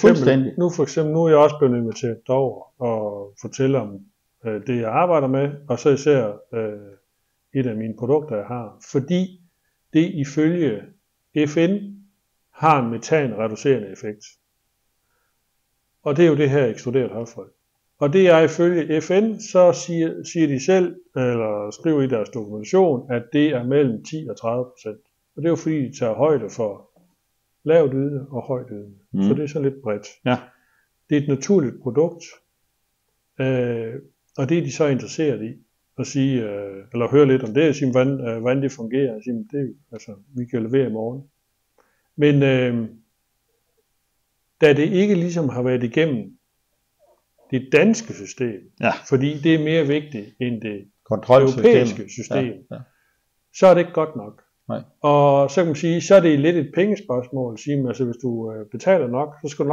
[SPEAKER 2] eksempel, nu er jeg også blevet inviteret derover og fortælle om det, jeg arbejder med, og så især et af mine produkter, jeg har. Fordi det ifølge FN har en metanreducerende effekt. Og det er jo det her ekskluderet højfrø. Og det er ifølge FN, så siger de selv, eller skriver i deres dokumentation, at det er mellem 10% og 30%. Og det er jo fordi, de tager højde for lavt ydende og højt ydende. Så det er så lidt bredt.
[SPEAKER 1] Ja.
[SPEAKER 2] Det er et naturligt produkt, og det er de så interesseret i. At sige, eller høre lidt om det, og sige, hvordan det fungerer. Sige, det, altså, vi kan levere i morgen. Men da det ikke ligesom har været igennem det danske system, fordi det er mere vigtigt end det europæiske system, så er det ikke godt nok.
[SPEAKER 1] Nej.
[SPEAKER 2] Og så kan man sige, så er det lidt et pengespørgsmål. Sige, altså, hvis du betaler nok, så skal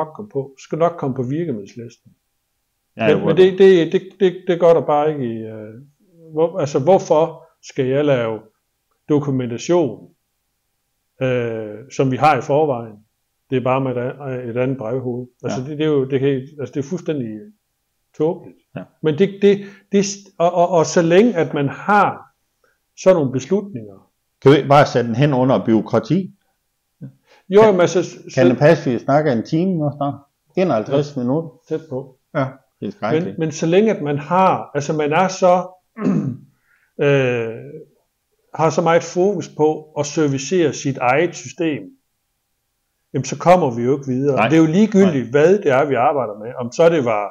[SPEAKER 2] du nok komme på virkemedelslisten. Men det gør der bare ikke i... hvorfor skal jeg lave dokumentation, som vi har i forvejen? Det er bare med et andet brevhoved. Altså, det er fuldstændig tåbeligt.
[SPEAKER 1] Ja.
[SPEAKER 2] Men og så længe at man har sådan nogle beslutninger.
[SPEAKER 1] Kan vi ikke bare sætte den hen under byråkrati?
[SPEAKER 2] Jo, men altså...
[SPEAKER 1] Kan det passe, at vi snakker en time og snart? 51 minutter?
[SPEAKER 2] Tæt på.
[SPEAKER 1] Ja, det er skrækkeligt.
[SPEAKER 2] Men så længe at man har, altså man er så... har så meget fokus på at servicere sit eget system, jamen så kommer vi jo ikke videre. Nej. Det er jo ligegyldigt, hvad det er, vi arbejder med. Om så det var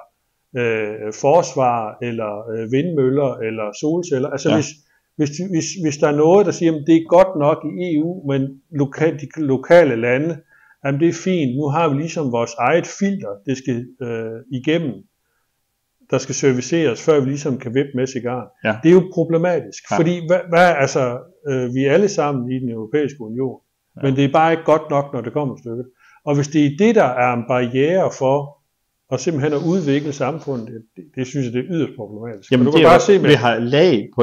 [SPEAKER 2] forsvar, eller vindmøller, eller solceller. Altså hvis der er noget, der siger, at det er godt nok i EU, men de lokale lande, jamen det er fint, nu har vi ligesom vores eget filter, det skal igennem, der skal serviceres, før vi ligesom kan vippe med cigaren. Ja. Det er jo problematisk, fordi vi er alle sammen i den europæiske union, men det er bare ikke godt nok, når det kommer et stykke. Og hvis det er det, der er en barriere for at simpelthen at udvikle samfundet, det synes jeg, det er yderst problematisk.
[SPEAKER 1] Jamen, du kan bare se, vi har lag på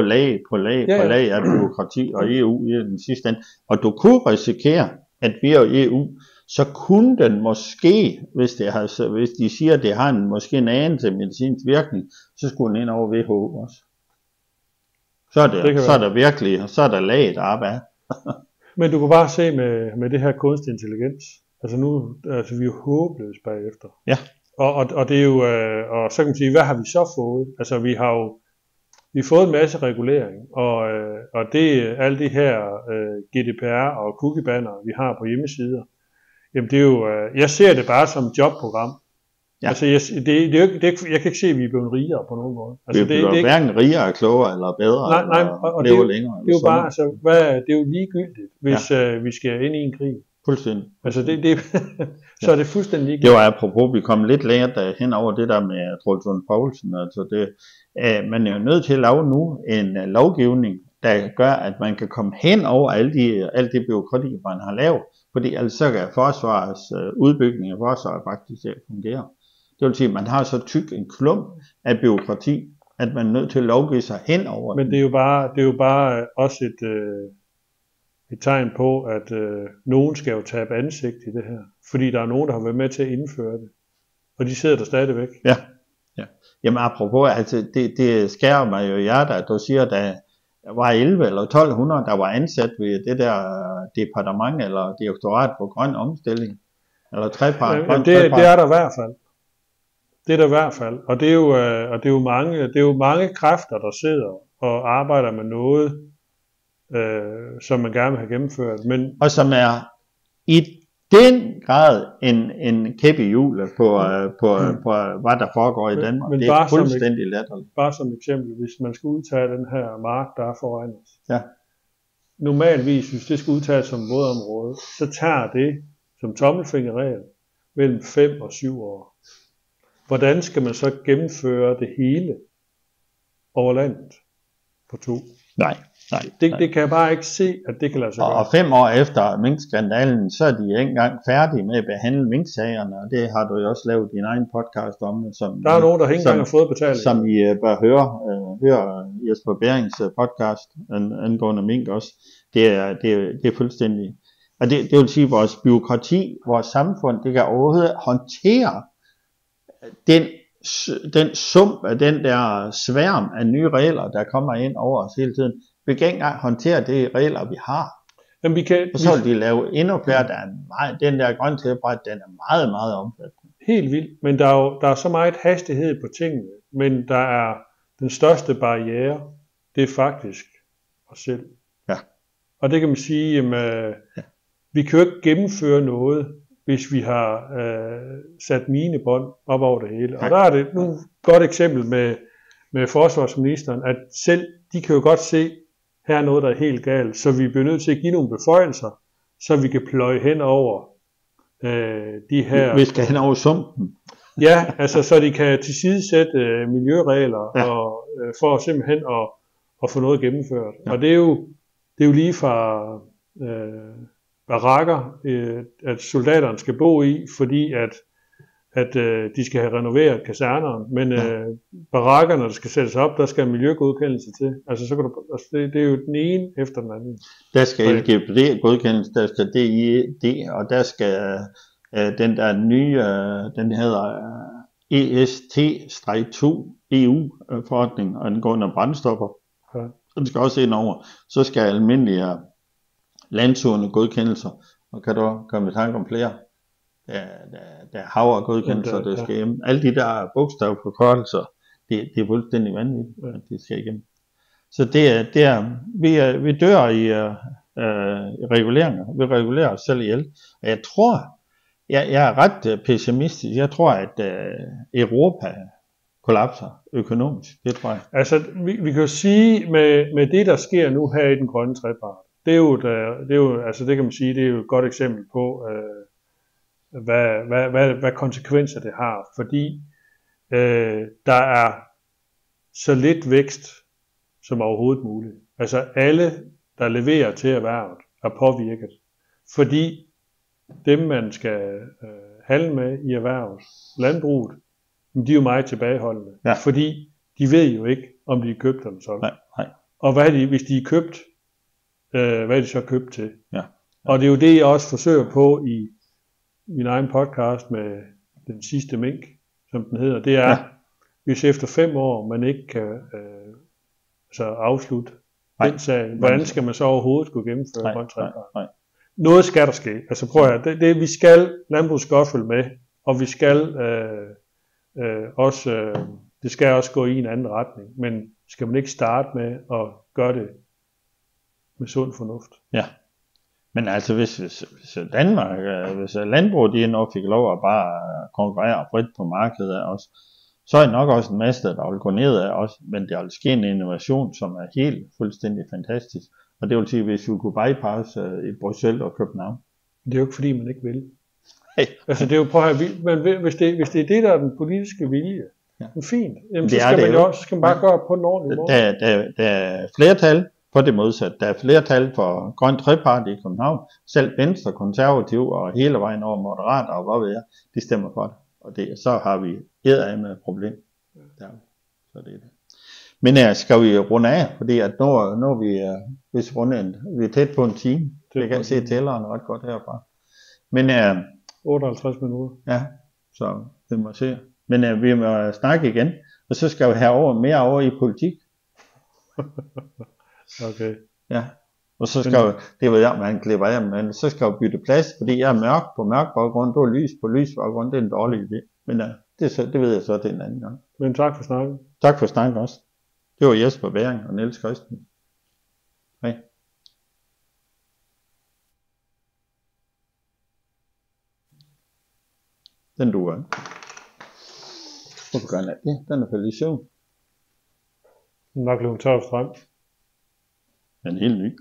[SPEAKER 1] lag af bureaukrati og EU i den sidste ende, og du kunne risikere, at vi og EU, så kunne den måske, hvis de siger, at det har en anelse medicinsk virkning, så skulle den ind over WHO også. Så er der virkelig, så er der laget arbejde.
[SPEAKER 2] Men du kan bare se med det her kunstig intelligens, altså nu, altså vi er jo håbløse bagefter.
[SPEAKER 1] Ja.
[SPEAKER 2] Og det er jo, og så kan man sige, hvad har vi så fået? Altså vi har fået en masse regulering, og det alle de her GDPR og cookie banner, vi har på hjemmesider, jamen det er jo, jeg ser det bare som et jobprogram. Ja. Altså jeg kan ikke se, at vi er blevet rigere på nogen måde. Altså,
[SPEAKER 1] vi er hverken rigere, klogere eller bedre,
[SPEAKER 2] nej, og det er jo længere. Det er jo bare, altså, det er jo ligegyldigt, hvis vi skal ind i en krig.
[SPEAKER 1] Fuldstændig.
[SPEAKER 2] Altså så er det fuldstændig ligegyldigt.
[SPEAKER 1] Det var apropos, vi kom lidt længere hen over det der med Troels Lund Poulsen. Altså man er jo nødt til at lave nu en lovgivning, der gør, at man kan komme hen over alt det bureaukrati, man har lavet. Fordi ellers så kan forsvarets udbygning af forsvaret faktisk fungere. Det vil sige, at man har så tyk en klump af bureaukrati, at man er nødt til at lovgive sig hen over.
[SPEAKER 2] Men det er jo bare også et tegn på, at nogen skal jo tabe ansigt i det her. Fordi der er nogen, der har været med til at indføre det. Og de sidder der stadigvæk.
[SPEAKER 1] Ja. Jamen apropos, altså det skærer mig jo i hjertet, at du siger, at der var 11 eller 1200, der var ansat ved det der departement eller direktorat på grøn omstilling. Eller trepart.
[SPEAKER 2] Det er der i hvert fald. Det er der i hvert fald. Og det er jo mange kræfter, der sidder og arbejder med noget, som man gerne vil have gennemført.
[SPEAKER 1] Og som er i den grad en kæp i hjulet på hvad der foregår i Danmark. Men det er fuldstændig latterligt.
[SPEAKER 2] Bare som eksempel, hvis man skal udtage den her mark, der er foran os.
[SPEAKER 1] Ja.
[SPEAKER 2] Normalvis, hvis det skal udtages som vådområde, så tager det som tommelfingerregel mellem 5 og 7 år. Hvordan skal man så gennemføre det hele over landet på 2?
[SPEAKER 1] Nej.
[SPEAKER 2] Det kan jeg bare ikke se, at det kan lade sig gøre.
[SPEAKER 1] Og 5 år efter minkskandalen, så er de ikke engang færdige med at behandle minksagerne, og det har du jo også lavet din egen podcast om. Som,
[SPEAKER 2] der er nogen, der ikke engang har fået betaling.
[SPEAKER 1] Som I bør høre Jesper Bærings podcast angående mink også. Det er fuldstændig. Og det vil sige, at vores byråkrati, vores samfund, det kan overhovedet håndtere den sump af den der sværm af nye regler, der kommer ind over os hele tiden. Vi kan ikke engang håndtere de regler, vi har.
[SPEAKER 2] Men
[SPEAKER 1] og så vil de lave endnu flere, den der grøn tæppebræt, den er meget, meget omfattende.
[SPEAKER 2] Helt vildt, men der er så meget hastighed på tingene, men der er den største barriere, det er faktisk os selv.
[SPEAKER 1] Ja.
[SPEAKER 2] Og det kan man sige, vi kan jo ikke gennemføre noget, hvis vi har sat minebånd op over det hele. Og der er det nu et godt eksempel med forsvarsministeren, at selv de kan jo godt se, her er noget, der er helt galt, så vi bliver nødt til at give nogle beføjelser, så vi kan pløje hen over de her...
[SPEAKER 1] Vi skal hen over sumpen.
[SPEAKER 2] Ja, altså så de kan tilsidesætte miljøregler, og for simpelthen at få noget gennemført. Ja. Og det er jo lige fra barakker, at soldaterne skal bo i, fordi at de skal have renoveret kasernerne, men barakkerne, der skal sættes op, der skal miljøgodkendelse til. Altså så kan du, det er jo den ene efter den anden. Der
[SPEAKER 1] skal LGBT godkendelse, der skal DID, og der skal den der nye, den hedder EST-2 EU-forordning angående brændstoffer. Ja. Den skal også ind over. Så skal almindelige landsugende godkendelser, og kan du komme i tanke om flere? Der haver godkendelser, der skal hjem. Alle de der bogstavforkortelser, det er fuldstændig vanvittigt, at de skal igennem. Så vi dør i reguleringer. Vi regulerer os selv ihjel. Og jeg tror, jeg er ret pessimistisk. Jeg tror, at Europa kollapser økonomisk. Det tror jeg.
[SPEAKER 2] Altså, vi kan jo sige, med det, der sker nu her i den grønne trepart, det er jo, altså det kan man sige, det er jo et godt eksempel på, hvad konsekvenser det har, fordi der er så lidt vækst som overhovedet muligt. Altså alle, der leverer til erhvervet, er påvirket, fordi dem, man skal handle med i erhvervet, landbruget, de er jo meget tilbageholdende, fordi de ved jo ikke, om de er købt eller solgt.
[SPEAKER 1] Nej.
[SPEAKER 2] Og hvad er de, hvis de er købt, hvad er de så købt til?
[SPEAKER 1] Ja.
[SPEAKER 2] Og det er jo det, jeg også forsøger på i min egen podcast med den sidste mink, som den hedder. Det er, hvis efter 5 år man ikke kan afslutte den sag, hvordan skal man så overhovedet kunne gennemføre grøn trepart? Noget skal der ske. Altså prøv at det vi skal, landbruget skal også følge med, og vi skal også, det skal også gå i en anden retning, men skal man ikke starte med at gøre det med sund fornuft?
[SPEAKER 1] Ja. Men altså hvis Danmark, hvis landbruget de nok fik lov at bare konkurrere frit på markedet også, så er det nok også en masse, der vil gå ned af os, men der vil ske en innovation, som er helt fuldstændig fantastisk. Og det vil sige, hvis vi kunne bypasse i Bruxelles og København.
[SPEAKER 2] Det er jo ikke fordi, man ikke vil. Altså det er jo, hvis det er det, der er den politiske vilje, fint. Jamen, så skal man bare gøre på en ordentlig måde.
[SPEAKER 1] Der er flertal for det modsatte. Der er flertal for grøn trepart i København. Selv Venstre, Konservative og hele vejen over Moderater og hvad ved jeg, de stemmer for det. Og så har vi med et problem. Så det er det. Men skal vi runde af, fordi at når vi er tæt på en time. Jeg kan se tælleren ret godt herfra. Men
[SPEAKER 2] 58 minutter.
[SPEAKER 1] Ja, så det må se. Men vi må snakke igen, og så skal vi have mere over i politik.
[SPEAKER 2] Okay.
[SPEAKER 1] Ja. Og så skal det ved jeg, man klipper af, men så skal vi bytte plads, fordi jeg er mørk på mørk baggrund, du er lys på lys baggrund, det er en dårlig idé. Men det ved jeg så, det er en anden gang.
[SPEAKER 2] Men tak for snakken.
[SPEAKER 1] Tak for snakken også. Det var Jesper Bæring og Niels Christen. Hej. Den duer. Hvorfor gør den det? Den er faldet i søvn.
[SPEAKER 2] Den er nok løbet tør for strøm.
[SPEAKER 1] Den er helt ny.